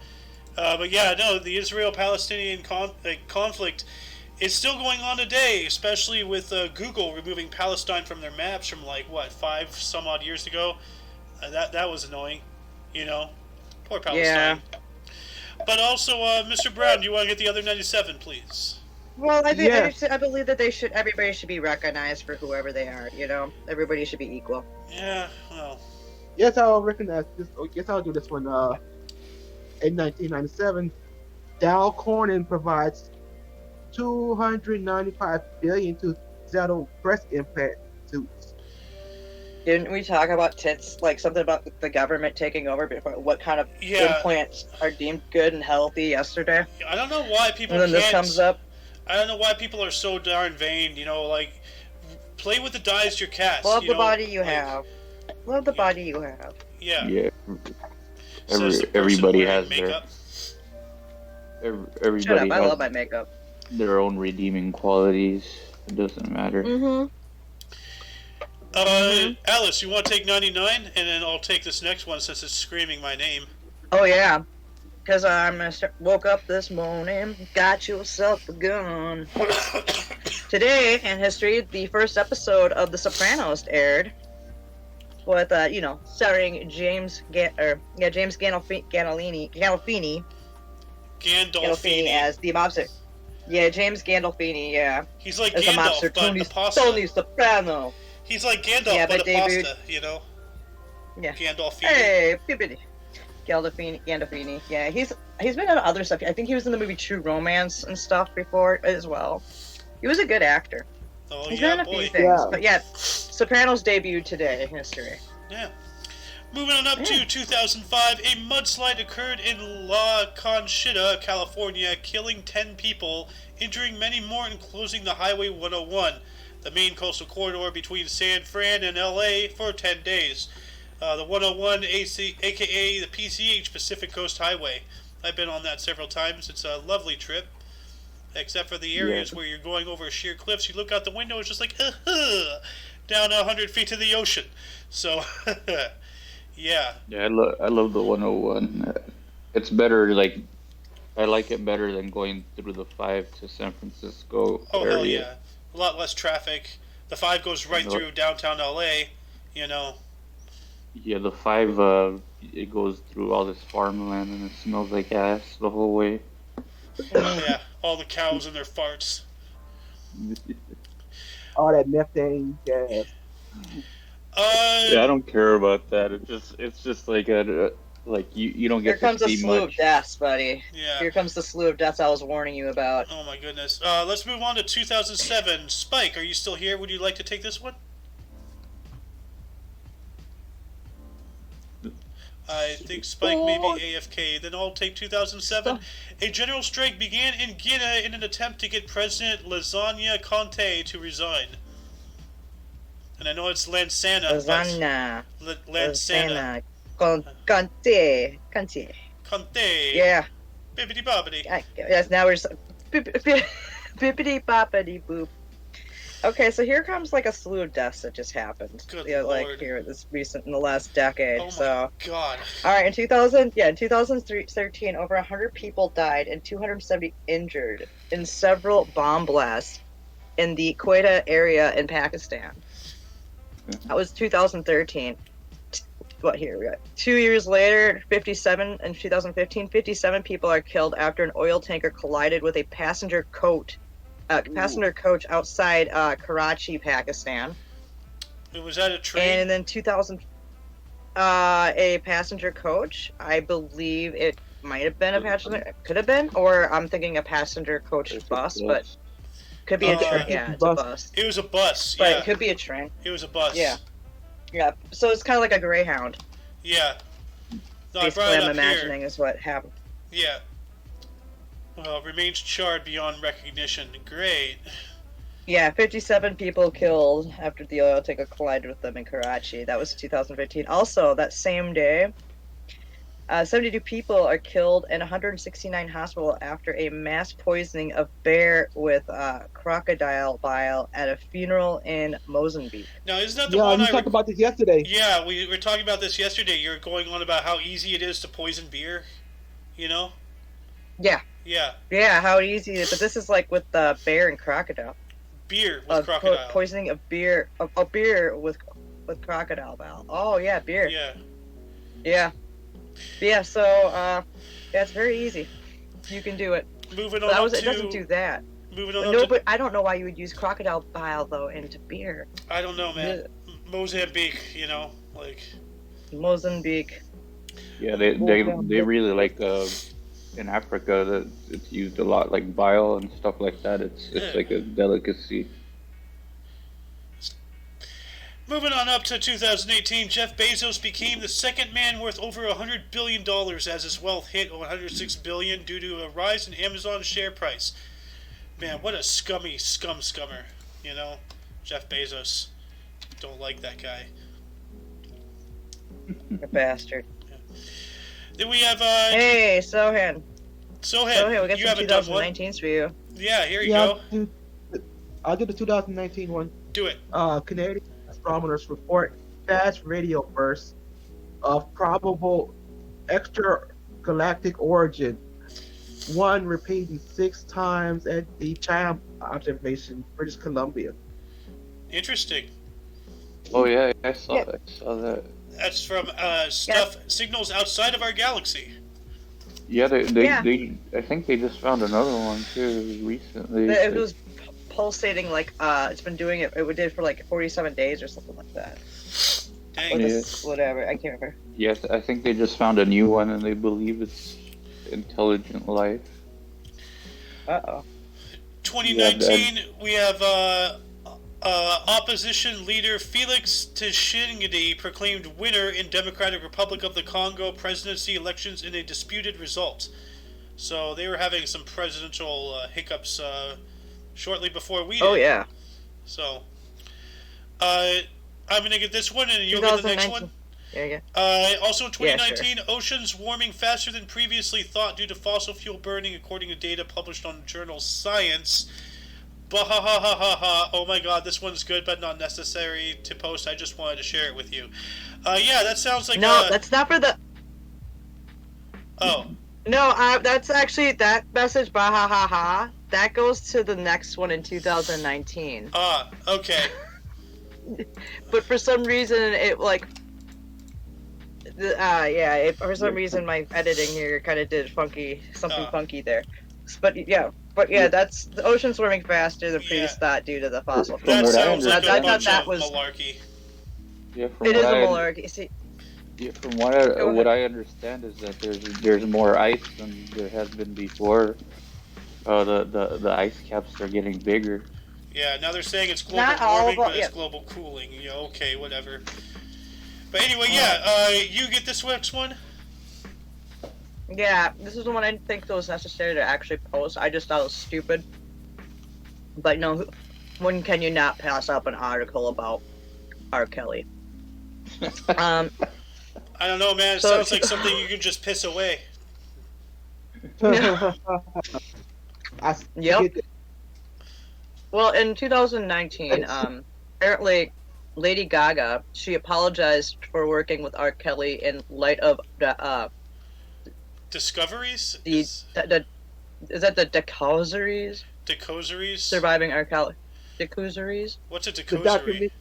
But yeah, no, the Israel-Palestinian conflict is still going on today, especially with Google removing Palestine from their maps from, like, what, 5 some odd years ago? That was annoying, you know? Poor Palestine. Yeah. But also, Mr. Brown, do you want to get the other 97, please? Well, I think Yes. I believe that everybody should be recognized for whoever they are. You know, everybody should be equal. Yeah, well, Yes, I'll recognize this. Yes, I'll do this one. In 1997, Dow Corning provides $295 billion to settle breast implant suits. Didn't we talk about tits? Like something about the government taking over before what kind of Yeah. implants are deemed good and healthy yesterday? I don't know why people And then can't. this comes up. I don't know why people are so darn vain. You know, like play with the dyes you're cast. Love you the know, body you like, have. Love the body you have. Yeah. Yeah. Says the person Everybody wearing has makeup. everybody Shut up! I has love my makeup. their own redeeming qualities. It doesn't matter. Mm-hmm. Alice, you want to take 99, and then I'll take this next one since it's screaming my name. Oh yeah, because woke up this morning, got yourself a gun. Today in history, the first episode of The Sopranos aired, with starring James Gandolfini as the mobster. Yeah, James Gandolfini. Yeah, He's like as the Gandalf, mobster but the pasta. Tony Soprano. He's like Gandalf, Yeah, but but the debuted- pasta, you know? Yeah. Gandalfini. Hey, Pippity. Gandolfini. Yeah, he's been in other stuff. I think he was in the movie True Romance and stuff before as well. He was a good actor. Oh, He's yeah, been in a few boy. things. Yeah. But yeah, Sopranos debuted today in history. Yeah. Moving on up to 2005, a mudslide occurred in La Conchita, California, killing 10 people, injuring many more, and closing the Highway 101, the main coastal corridor between San Fran and LA, for 10 days. The 101, aka the PCH, Pacific Coast Highway. I've been on that several times. It's a lovely trip. Except for the areas where you're going over sheer cliffs, you look out the window, it's just like, down 100 feet to the ocean. So, yeah. Yeah, I love the 101. It's better, like, I like it better than going through the 5 to San Francisco Oh, area. hell yeah. A lot less traffic. The 5 goes right through downtown LA, you know. Yeah, the 5, it goes through all this farmland and it smells like ass the whole way. Yeah, all the cows and their farts. All that methane gas. Yeah, I don't care about that. It's just like you don't Here get comes to a see slew of much. deaths, buddy. Yeah. Here comes the slew of deaths I was warning you about. Oh my goodness. Let's move on to 2007. Spike, are you still here? Would you like to take this one? I think Spike may be AFK. Then I'll take 2007. A general strike began in Guinea in an attempt to get President Lasagna Conte to resign. And I know it's Lansana. Lasagna. Lansana. Conte. Conte. Yeah. Bibbidi bobbidi. Yes, now we're bippity boppity boop. Okay, so here comes like a slew of deaths that just happened. Good like Lord. here this recent in the last decade. Oh my so god. all right, in 2013, over 100 people died and 270 injured in several bomb blasts in the Quetta area in Pakistan. That was 2013. What here? We got 2 years later, 57 in 2015. 57 people are killed after an oil tanker collided with a passenger coach outside Karachi, Pakistan. Was that a train? And then 2000, a passenger coach. I believe it might have been a passenger. Could have been, or I'm thinking a passenger coach bus, but could be a train. Yeah, it's a bus. It was a bus, But yeah. it could be a train. It was a bus. Yeah. Yeah. So it's kind of like a Greyhound. Yeah. No, I Basically, brought it I'm up imagining here. is what happened. Yeah. Well, remains charred beyond recognition. Great. Yeah, 57 people killed after the oil tanker collided with them in Karachi. That was 2015. Also, that same day, 72 people are killed and 169 hospital after a mass poisoning of bear with crocodile bile at a funeral in Mozambique. Now, isn't that the Yeah, one we I... talked about this yesterday. Yeah, we were talking about this yesterday. You're going on about how easy it is to poison beer, you know? Yeah. Yeah. Yeah, how easy it is. But this is like with bear and crocodile. Beer with crocodile. Poisoning of beer, a beer with crocodile bile. Oh, yeah, beer. Yeah. Yeah. Yeah, so, yeah, it's very easy. You can do it. Moving on It doesn't do that. Moving on No, to... but I don't know why you would use crocodile bile, though, into beer. I don't know, man. Mozambique, you know? Like... Mozambique. Yeah, they really like in Africa that it's used a lot, like bile and stuff like that. It's like a delicacy. Moving on up to 2018, Jeff Bezos became the second man worth over $100 billion as his wealth hit $106 billion due to a rise in Amazon's share price. Man, what a scummer, you know? Jeff Bezos. Don't like that guy. A bastard. Then we have, Hey, Sohan. Sohan, We got you some haven't done one. 2019s for you. Yeah, here you go. I'll do the 2019 one. Do it. Canadian astronomers report fast radio bursts of probable extragalactic origin. One repeating 6 times at the Cham observation, British Columbia. Interesting. Oh yeah, I saw that. That's from signals outside of our galaxy. Yeah, they Yeah. I think they just found another one too recently. It was pulsating like it's been doing it. It did for like 47 days or something like that. Dang. Yeah. Whatever, I can't remember. Yes, I think they just found a new one, and they believe it's intelligent life. 2019, we have opposition leader Felix Tshisekedi proclaimed winner in Democratic Republic of the Congo presidency elections in a disputed result. So they were having some presidential hiccups shortly before we did. Oh yeah. So I'm gonna get this one, and you'll get the next one. Yeah. Also, 2019, Yeah, oceans warming faster than previously thought due to fossil fuel burning, according to data published on the journal Science. Bah-ha-ha-ha-ha-ha. Oh my god, this one's good, but not necessary to post. I just wanted to share it with you. Yeah, that sounds like... No, that's not for the... Oh. No, that's actually, that message, bah ha ha ha, that goes to the next one in 2019. Okay. But for some reason, it, like... for some reason my editing here kind of did something funky there. But yeah, that's the ocean swimming faster than previous thought due to the fossil fuel. That sounds like I a bunch that of was malarkey. Yeah, it is a malarkey. See, yeah, from what I understand is that there's more ice than there has been before. The ice caps are getting bigger. Yeah, now they're saying it's global Not all warming, of but it, it's yeah. global cooling. Yeah, okay, whatever. But anyway, yeah, you get this next one? yeah, this is the one I didn't think was necessary to actually post. I just thought it was stupid. But no, when can you not pass up an article about R. Kelly? I don't know, man. It So- sounds like something you can just piss away. Yep. Well, in 2019, apparently Lady Gaga, she apologized for working with R. Kelly in light of the Discoveries? is that the decauseries? Decoseries? Surviving R. Kelly. Decauseries? What's a The decosery? document.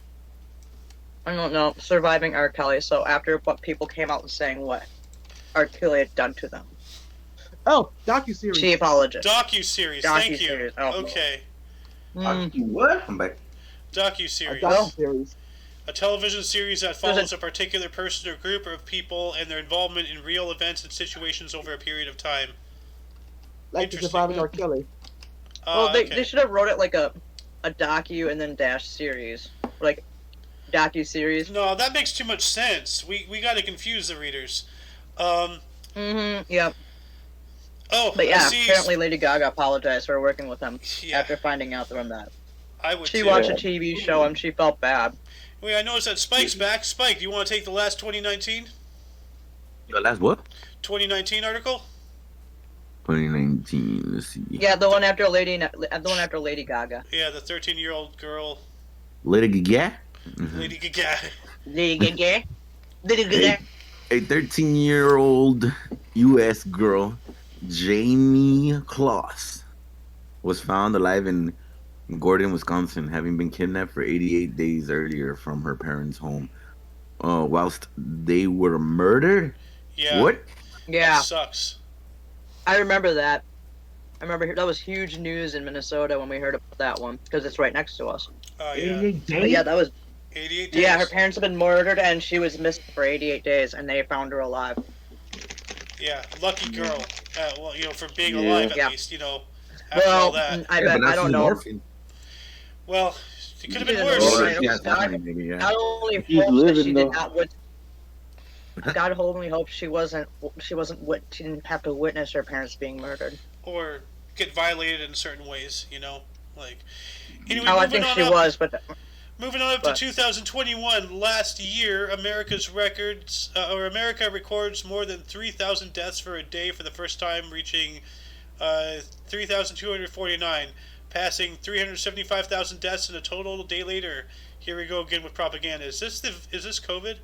I don't know. Surviving R. Kelly. So after what people came out and saying what R. Kelly had done to them, Oh, docuseries. she apologized. Docu-series, thank you. Docu-series, oh. Okay. What? I'm back. A Docu-series. docuseries. A television series that follows a particular person or group of people and their involvement in real events and situations over a period of time. Like the Interesting. surviving R. Kelly. Well, they Okay. should have wrote it like a docu and then dash series, like docu-series. No, that makes too much sense. We got to confuse the readers. Yep. Oh, But yeah, I see. apparently Lady Gaga apologized for working with him Yeah, after finding out from that. I would She too. watched a TV show and she felt bad. Wait, I noticed that Spike's back. Spike, do you want to take the last 2019? Yo, last what? 2019 article? 2019. Let's see. Yeah, the one after Lady Gaga. Yeah, the 13-year-old girl, Lady Gaga. Lady Gaga. Lady Gaga. Lady Gaga. A 13-year-old U.S. girl, Jamie Kloss, was found alive in Gordon, Wisconsin, having been kidnapped for 88 days earlier from her parents' home, whilst they were murdered. Yeah. What? Yeah, That sucks. I remember that. I remember that was huge news in Minnesota when we heard about that one because it's right next to us. Oh, yeah. 88 But days? yeah, that was 88 days. yeah. Her parents have been murdered and she was missing for 88 days, and they found her alive. Yeah, lucky girl. Well, for being Yeah. alive at Yeah. least, after all Well, that. I Yeah, bet but now I don't she's know. morphine. Well, It could have She been didn't worse. know. Oh, Right. she has God- time, maybe, yeah. God only He's hopes that living, she though. did not God only hopes she didn't have to witness her parents being murdered. Or get violated in certain ways, you know? Like, anyway, Oh, I moving think on she up. was, but Moving on up to 2021, last year, America records more than 3,000 deaths for a day for the first time, reaching 3,249, passing 375,000 deaths in a total a day later. Here we go again with propaganda. Is this COVID?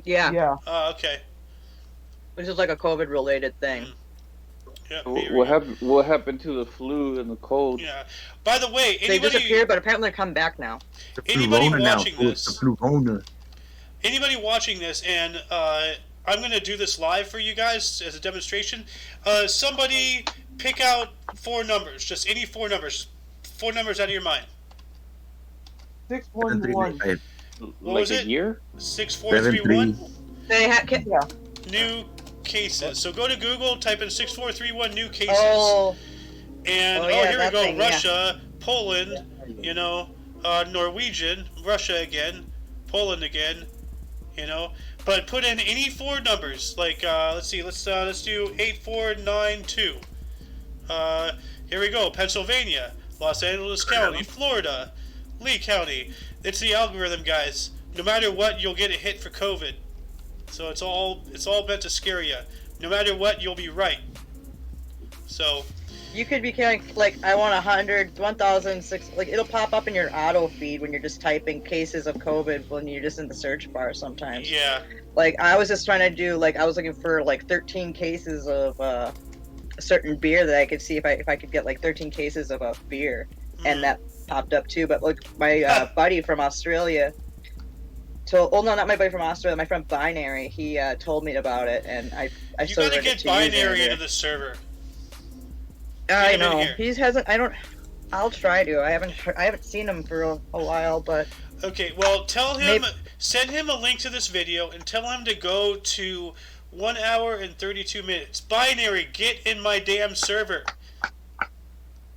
yeah, Yeah. Okay. this is like a COVID-related thing. Yeah. What happened to the flu and the cold? Yeah. By the way, They disappeared, but apparently they're coming back now. The Anybody Flurona now, watching folks, this- the Flurona. anybody watching this, and I'm going to do this live for you guys as a demonstration. Somebody pick out 4 numbers, just any 4 numbers. 4 numbers out of your mind. 611. What Like was a it? year? 6431. They had. New cases. So go to Google, type in 6431 new cases. Oh, And Oh, yeah, here we that go. thing, yeah. Russia, Poland, Norwegian, Russia again, Poland again, But put in any 4 numbers. Like let's see, let's do 8492. Here we go. Pennsylvania, Los Angeles County, Florida, Lee County. It's the algorithm, guys. No matter what, you'll get a hit for COVID. So it's all meant to scare you. No matter what, you'll be right. So you could be carrying like I want 100, 1,006. Like it'll pop up in your auto feed when you're just typing cases of COVID when you're just in the search bar sometimes. yeah. Like I was just trying to do I was looking for 13 cases of a certain beer that I could see if I could get 13 cases of a beer, and that popped up too. But my buddy from Australia no, not my buddy from Australia, my friend Binary, he told me about it, and I You started gotta get to use Binary it. into the server. I Get him in know here. he hasn't. I'll try to. I haven't seen him for a while, but Okay, well, tell him, send him a link to this video, and tell him to go to 1 hour and 32 minutes. Binary, get in my damn server.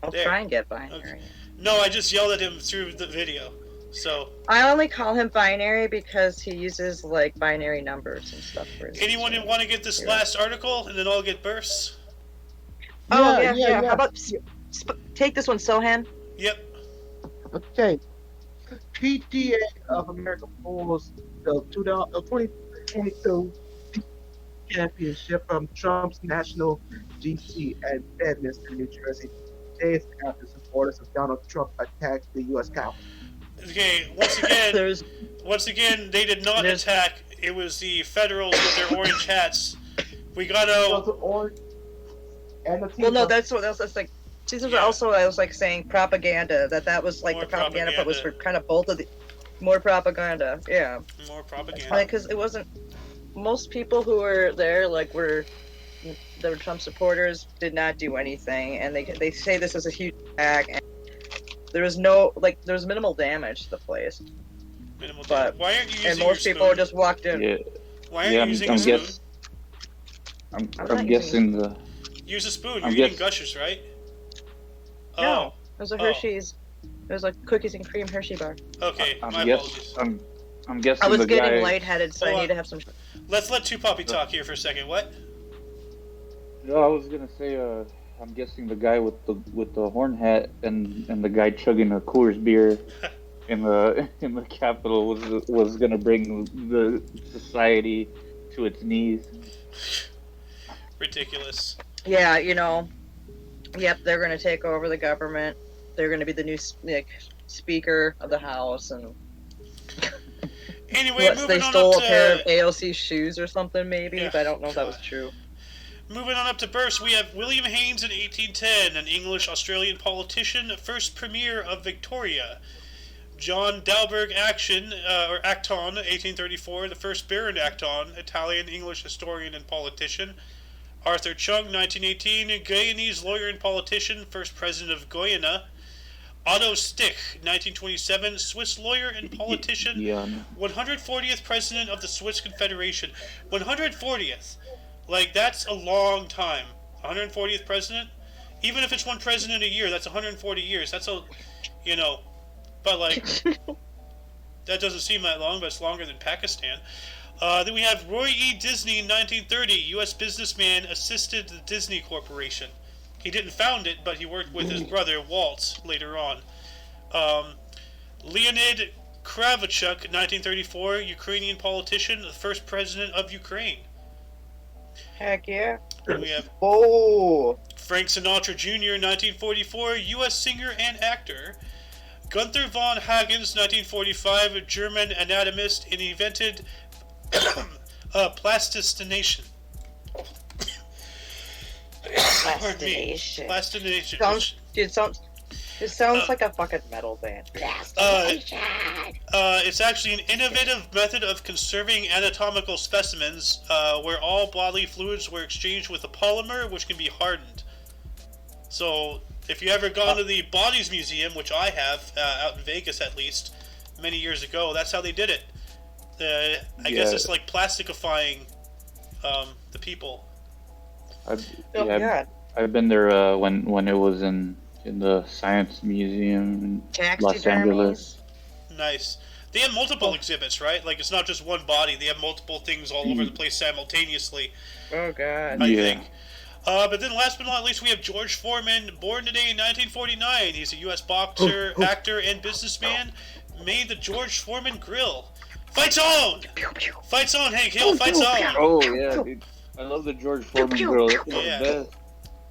I'll There. try and get Binary. Okay. No, I just yelled at him through the video. So, I only call him Binary because he uses binary numbers and stuff for his anyone username. want to get this last article, and then I'll get bursts? Oh Yeah, yeah. yeah. How about take this one, Sohan? Yep. Okay. PTA of America pulls the 2022 championship from Trump's National GC at Bedminster, New Jersey, days after supporters of Donald Trump attacked the U.S. Capitol. Okay, once again, they did not There's- attack. It was the Federals with their orange hats. We gotta... And the Well, no, that's like. These are also I was saying propaganda. That was More the propaganda part was for propaganda. kind of both of the more propaganda. Yeah, More propaganda. because it wasn't most people who were there were Trump supporters did not do anything, and they say this is a huge attack, and there was no there was minimal damage to the place, Minimal but- damage. Why aren't you using and most your people spoon? just walked in. Yeah, Why aren't yeah. you using I'm a spoon? guess. I'm I'm not guessing the. Use a spoon. I'm You're eating guess- Gushers, right? No, it was a Oh. Hershey's. It was cookies and cream Hershey bar. Okay, my I'm apologies. I'm guessing I was the getting guy. lightheaded, so Hold I on. need to have some. Let's let Two Poppy talk here for a second. What? No, I was gonna say. I'm guessing the guy with the horn hat and the guy chugging a Coors beer in the Capitol was gonna bring the society to its knees. Ridiculous. Yeah, yep, they're going to take over the government. They're going to be the new speaker of the House, and Anyway, they moving on stole up a pair of to AOC shoes or something, maybe. Yeah, But I don't know if that was God. true. moving on up to burst, we have William Haynes in 1810, an English-Australian politician, first premier of Victoria. John Dalberg Acton, 1834, the first Baron Acton, Italian-English historian and politician. Arthur Chung, 1918, Guyanese lawyer and politician, first president of Guyana. Otto Stich, 1927, Swiss lawyer and politician, Yeah. 140th president of the Swiss Confederation. 140th. That's a long time. 140th president? Even if it's one president a year, that's 140 years. That's But, like, that doesn't seem that long, but it's longer than Pakistan. Then we have Roy E. Disney in 1930, U.S. businessman, assisted the Disney Corporation. He didn't found it, but he worked with his brother, Walt, later on. Leonid Kravchuk, 1934, Ukrainian politician, the first president of Ukraine. Heck yeah. Then we have Frank Sinatra Jr., 1944, U.S. singer and actor. Gunther von Hagens, 1945, a German anatomist, and invented plastination. Plastination. Plastination. It sounds like a fucking metal band. It's actually an innovative method of conserving anatomical specimens where all bodily fluids were exchanged with a polymer which can be hardened. So, if you ever gone to the Bodies Museum, which I have, out in Vegas at least, many years ago, that's how they did it. I guess it's like plasticifying the people. I've been there when it was in the Science Museum in Los Angeles. Nice. They have multiple exhibits, right? Like, it's not just one body. They have multiple things all over the place simultaneously. Oh, God. I think. But then last but not least, we have George Foreman, born today in 1949. He's a U.S. boxer, actor, and businessman. Made the George Foreman grill. Fights on! Fights on, Hank Hill, fights on! Oh, yeah, dude. I love the George Foreman grill. It's the best.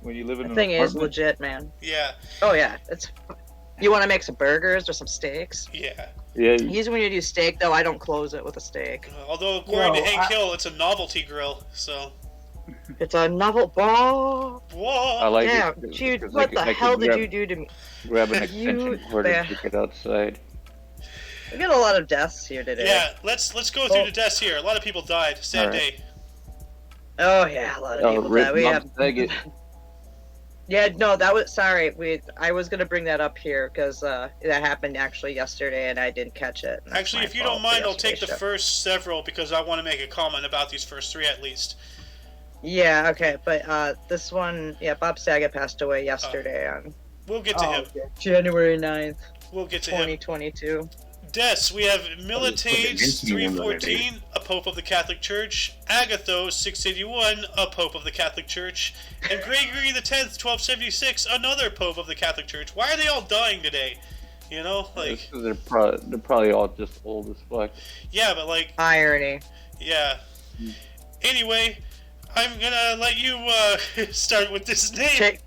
When you live in the an thing apartment. is legit, man. Yeah. Oh, yeah. You want to make some burgers or some steaks? Yeah. Usually when you do steak, though, I don't close it with a steak. Although, according to Hank Hill, it's a novelty grill, so... It's a novel ball. Whoa! I like Damn, it. dude, what the hell did you do to me? Grab an extension cord and stick it outside. We got a lot of deaths here today. Yeah, let's go through the deaths here. A lot of people died. Sad day. Oh yeah, a lot of people died. We have. Yeah, no, that was sorry. I was gonna bring that up here because that happened actually yesterday, and I didn't catch it. Actually, if you don't mind, I'll take the first several because I want to make a comment about these first three at least. Yeah, okay, but this one, Bob Saget passed away yesterday on. We'll get to him. January 9th. We'll get to 2022. Deaths, we have Militates 314, a Pope of the Catholic Church, Agathos 681, a Pope of the Catholic Church, and Gregory X 1276, another Pope of the Catholic Church. Why are they all dying today? You know, like they're probably all just old as fuck. Yeah, but like irony. Yeah. Anyway, I'm gonna let you start with this name.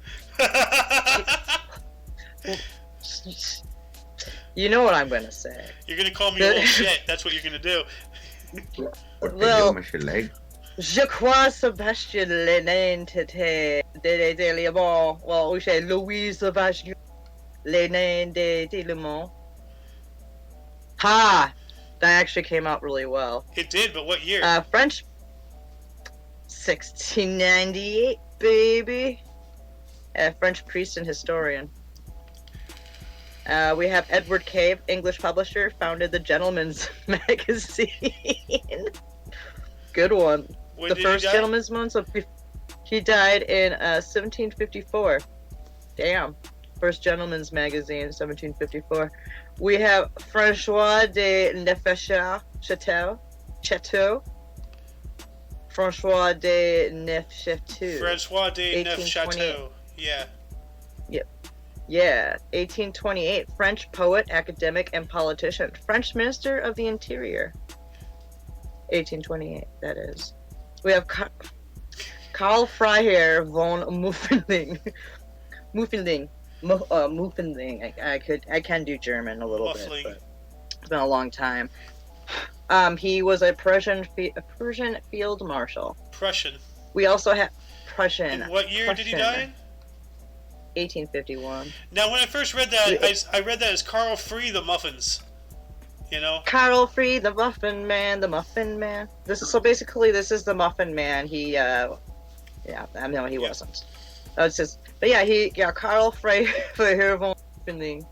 You know what I'm going to say. You're going to call me old shit. That's what you're going to do. Well, je crois Sébastien Lénin de Léman. Well, we say Louis Sébastien Lénin de Léman. Ha! That actually came out really well. It did, but what year? French. 1698, baby. French priest and historian. We have Edward Cave, English publisher, founded the Gentleman's Magazine. Good one. The first Gentleman's month. He died in 1754. Damn. First Gentleman's Magazine, 1754. We have François de Neufchâteau. François de Neufchâteau. François de Neufchâteau. Yeah. Yep. Yeah, 1828, French poet, academic, and politician. French Minister of the Interior. 1828, that is. We have Karl Freiherr von Muffending. Muffending. I can do German a little bit, but it's been a long time. He was a Prussian field marshal. Prussian. We also have Prussian. And what year did he die in? 1851. Now, when I first read that, I read that as Carl Free the Muffins. You know? Carl Free the Muffin Man, the Muffin Man. This is the Muffin Man. He, he wasn't. It's just, but Carl Frey von Muffin.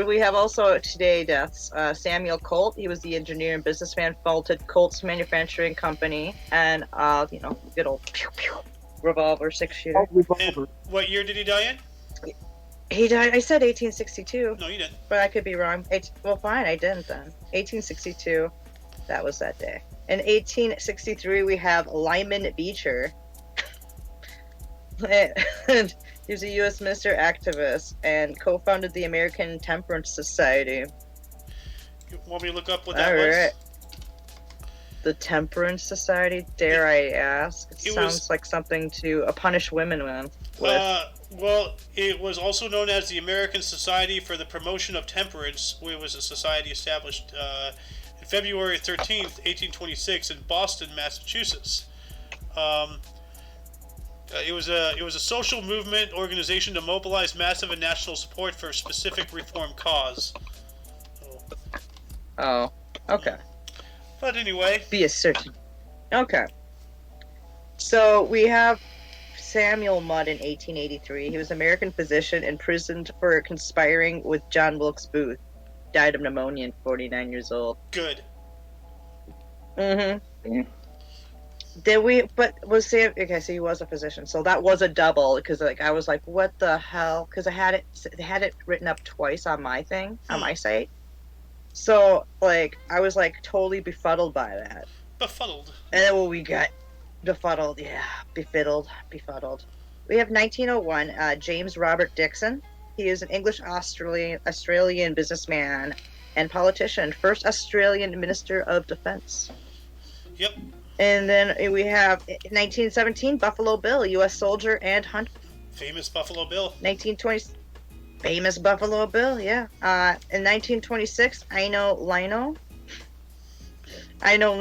We have also today deaths. Samuel Colt, he was the engineer and businessman, founded Colt's manufacturing company, and good old pew pew revolver 6-shooter. And what year did he die in? He died. I said 1862, No, you didn't. but I could be wrong. Well, fine, I didn't then. 1862. That was that day. In 1863, we have Lyman Beecher. And he was a U.S. minister activist and co-founded the American Temperance Society. You want me to look up what that All was? right. The Temperance Society, dare I ask? It sounds like something to punish women with. Well, it was also known as the American Society for the Promotion of Temperance, which was a society established February 13th, 1826 in Boston, Massachusetts. It was a social movement organization to mobilize massive and national support for a specific reform cause. Oh, okay. But anyway. Be a certain. Okay. So we have Samuel Mudd in 1883. He was an American physician imprisoned for conspiring with John Wilkes Booth. Died of pneumonia at 49 years old. Good. Mm-hmm. Did we? But was Sam? Okay, so he was a physician. So that was a double because I was like, what the hell? Because I had it written up twice on my thing on my site. So I was totally befuddled by that. Befuddled. And then what we got? Befuddled, yeah, befuddled. We have 1901. James Robert Dixon. He is an English Australian businessman and politician, first Australian Minister of Defense. Yep. And then we have 1917 Buffalo Bill, U.S. soldier and hunter. Famous Buffalo Bill. 1920 famous Buffalo Bill, yeah. In 1926, I know Lino. Do you know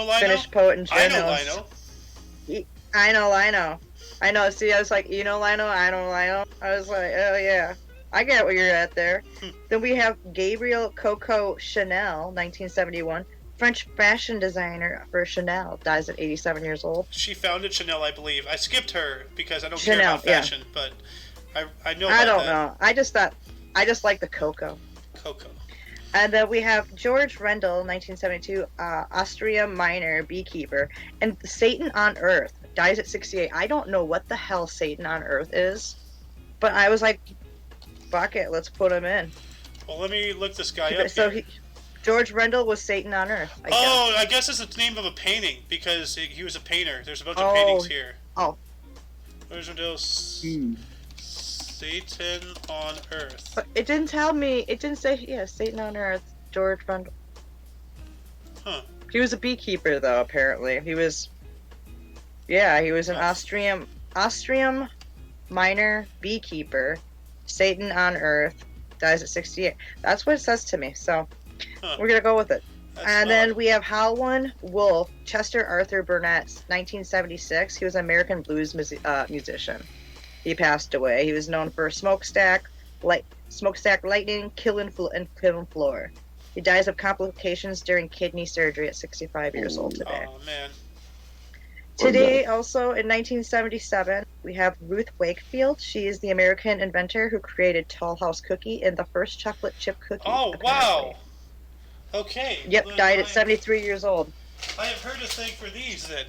Lino? Finnish poet and I journalist. know Lino. I know Lino. I know. See, I was like, you know Lino? I know Lino. I was like, oh yeah, I get what you're at there. Then we have Gabriel Coco Chanel, 1971, French fashion designer for Chanel, dies at 87 years old. She founded Chanel, I believe. I skipped her because I don't Chanel, care about fashion, but I know. I don't know. I just like the Coco. Coco. And then we have George Rendell, 1972, Austria minor beekeeper, and Satan on Earth, dies at 68. I don't know what the hell Satan on Earth is, but I was like, fuck it, let's put him in. Well, let me look this guy up So here. George Rendell was Satan on Earth. I guess it's the name of a painting because he was a painter. There's a bunch of paintings here. Oh. George Rendell, Satan on Earth. But it didn't tell me. It didn't say, Satan on Earth, George Rendell. Huh. He was a beekeeper, though, apparently. He was an Austrian minor beekeeper, Satan on Earth, dies at 68. That's what it says to me, so we're going to go with it. Then we have Howlin Wolf, Chester Arthur Burnett, 1976. He was an American blues musician. He passed away. He was known for Smokestack Lightning, Killing Floor. He dies of complications during kidney surgery at 65 years old today. Oh, man. Today, also in 1977, we have Ruth Wakefield. She is the American inventor who created Toll House Cookie and the first chocolate chip cookie. Oh, apparently. wow. Okay. Yep, well, died at 73 years old. I have heard a thing for these then.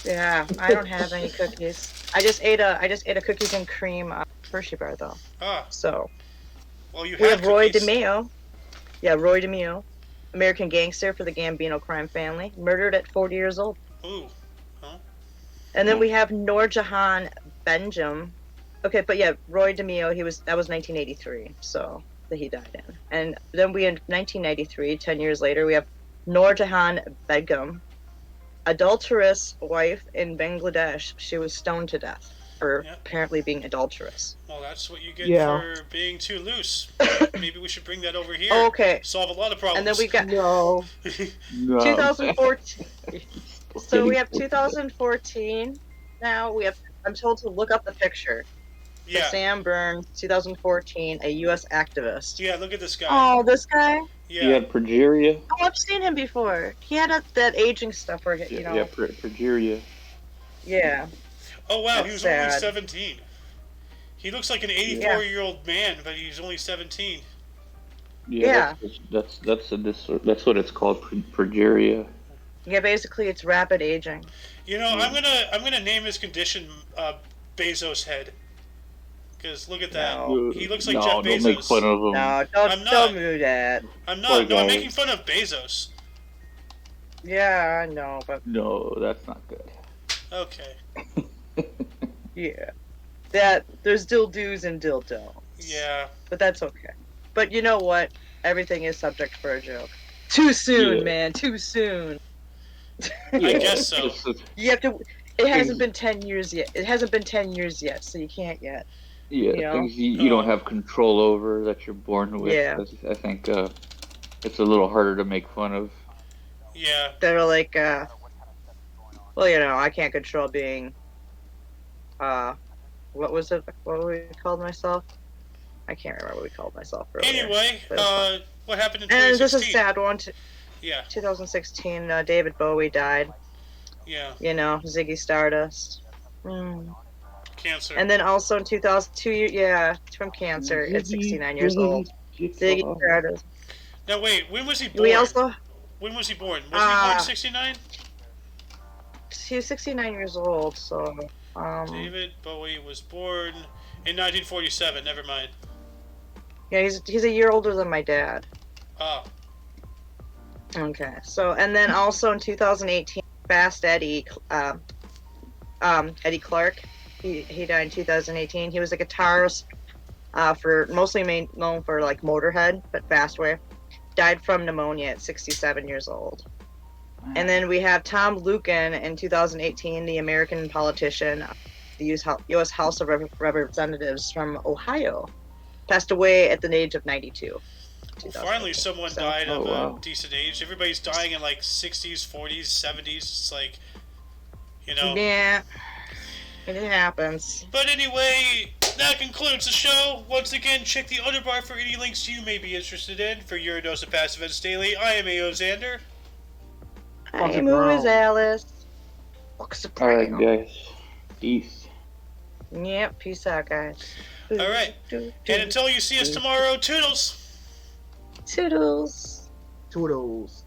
Yeah, I don't have any cookies. I just ate a cookies and cream Hershey bar though. Ah. So. Well, you we have Roy cookies. DeMeo. Yeah, Roy DeMeo, American gangster for the Gambino crime family, murdered at 40 years old. Ooh. Huh? And then we have Noorjahan Benjam. Okay, but yeah, Roy DeMeo. That was 1983. So that he died in. And then in 1993, 10 years later, we have Noorjahan Begum, adulterous wife in Bangladesh. She was stoned to death for apparently being adulterous. Well, that's what you get for being too loose. Maybe we should bring that over here. Okay. Solve a lot of problems. And then we got 2014. So we have 2014. Now we have. I'm told to look up the picture. Yeah. Sam Burns, 2014, a U.S. activist. Yeah, look at this guy. Oh, this guy? Yeah. He had progeria. Oh, I've seen him before. He had that aging stuff where, you know. Yeah, progeria. Yeah. Oh, wow, That's he was sad. only 17. He looks like an 84-year-old man, but he's only 17. Yeah. That's what it's called, progeria. Yeah, basically it's rapid aging. You know, I'm gonna name his condition Bezos head. Because look at that. No. He looks like no, Jeff don't make Bezos. fun of him. No, I'm not. don't do that. I'm Poor not. No, I'm guy. making fun of Bezos. Yeah, I know, but No, that's not good. Okay. yeah. That there's dildos and dildos. Yeah. But that's okay. But you know what? Everything is subject for a joke. Too soon, Yeah. man. Too soon. I guess so. You have to. It hasn't been 10 years yet. It hasn't been 10 years yet, so you can't yet. Yeah, You know? things you don't have control over that you're born with. Yeah. I think it's a little harder to make fun of. Yeah. That are like, well, you know, I can't control being, what was it? What we called myself? I can't remember what we called myself earlier. Anyway, But it's fine. what happened in And 2016? this is a sad one. Yeah. 2016, David Bowie died. Yeah. You know, Ziggy Stardust. Mm. Cancer. And then also in 2002, yeah, from cancer at 69 years old. Ziggy Stardust. Now wait, when was he born? We also, When was he born? Was he born in 69? he was 69 years old, so, David Bowie was born in 1947. Never mind. yeah, he's a year older than my dad. Ah. Okay, so, and then also in 2018, Fast Eddie, Eddie Clark, he died in 2018. He was a guitarist, for mostly known for like Motorhead, but Fastway. Died from pneumonia at 67 years old. And then we have Tom Lucan in 2018, the American politician, the U.S. House of Representatives from Ohio, passed away at the age of 92. Well, finally, someone So- died of wow. a decent age. Everybody's dying in like 60s, 40s, 70s. It's like, you know. Yeah, it happens. But anyway, that concludes the show. Once again, check the underbar for any links you may be interested in. For your dose of past events daily, I am A.O. Xander. Fuck Hey, it, Moo bro. is Alice. Fuck's the All right, brown. guys. Peace. Yep, peace out, guys. All right. And until you see us tomorrow, toodles. Toodles. Toodles.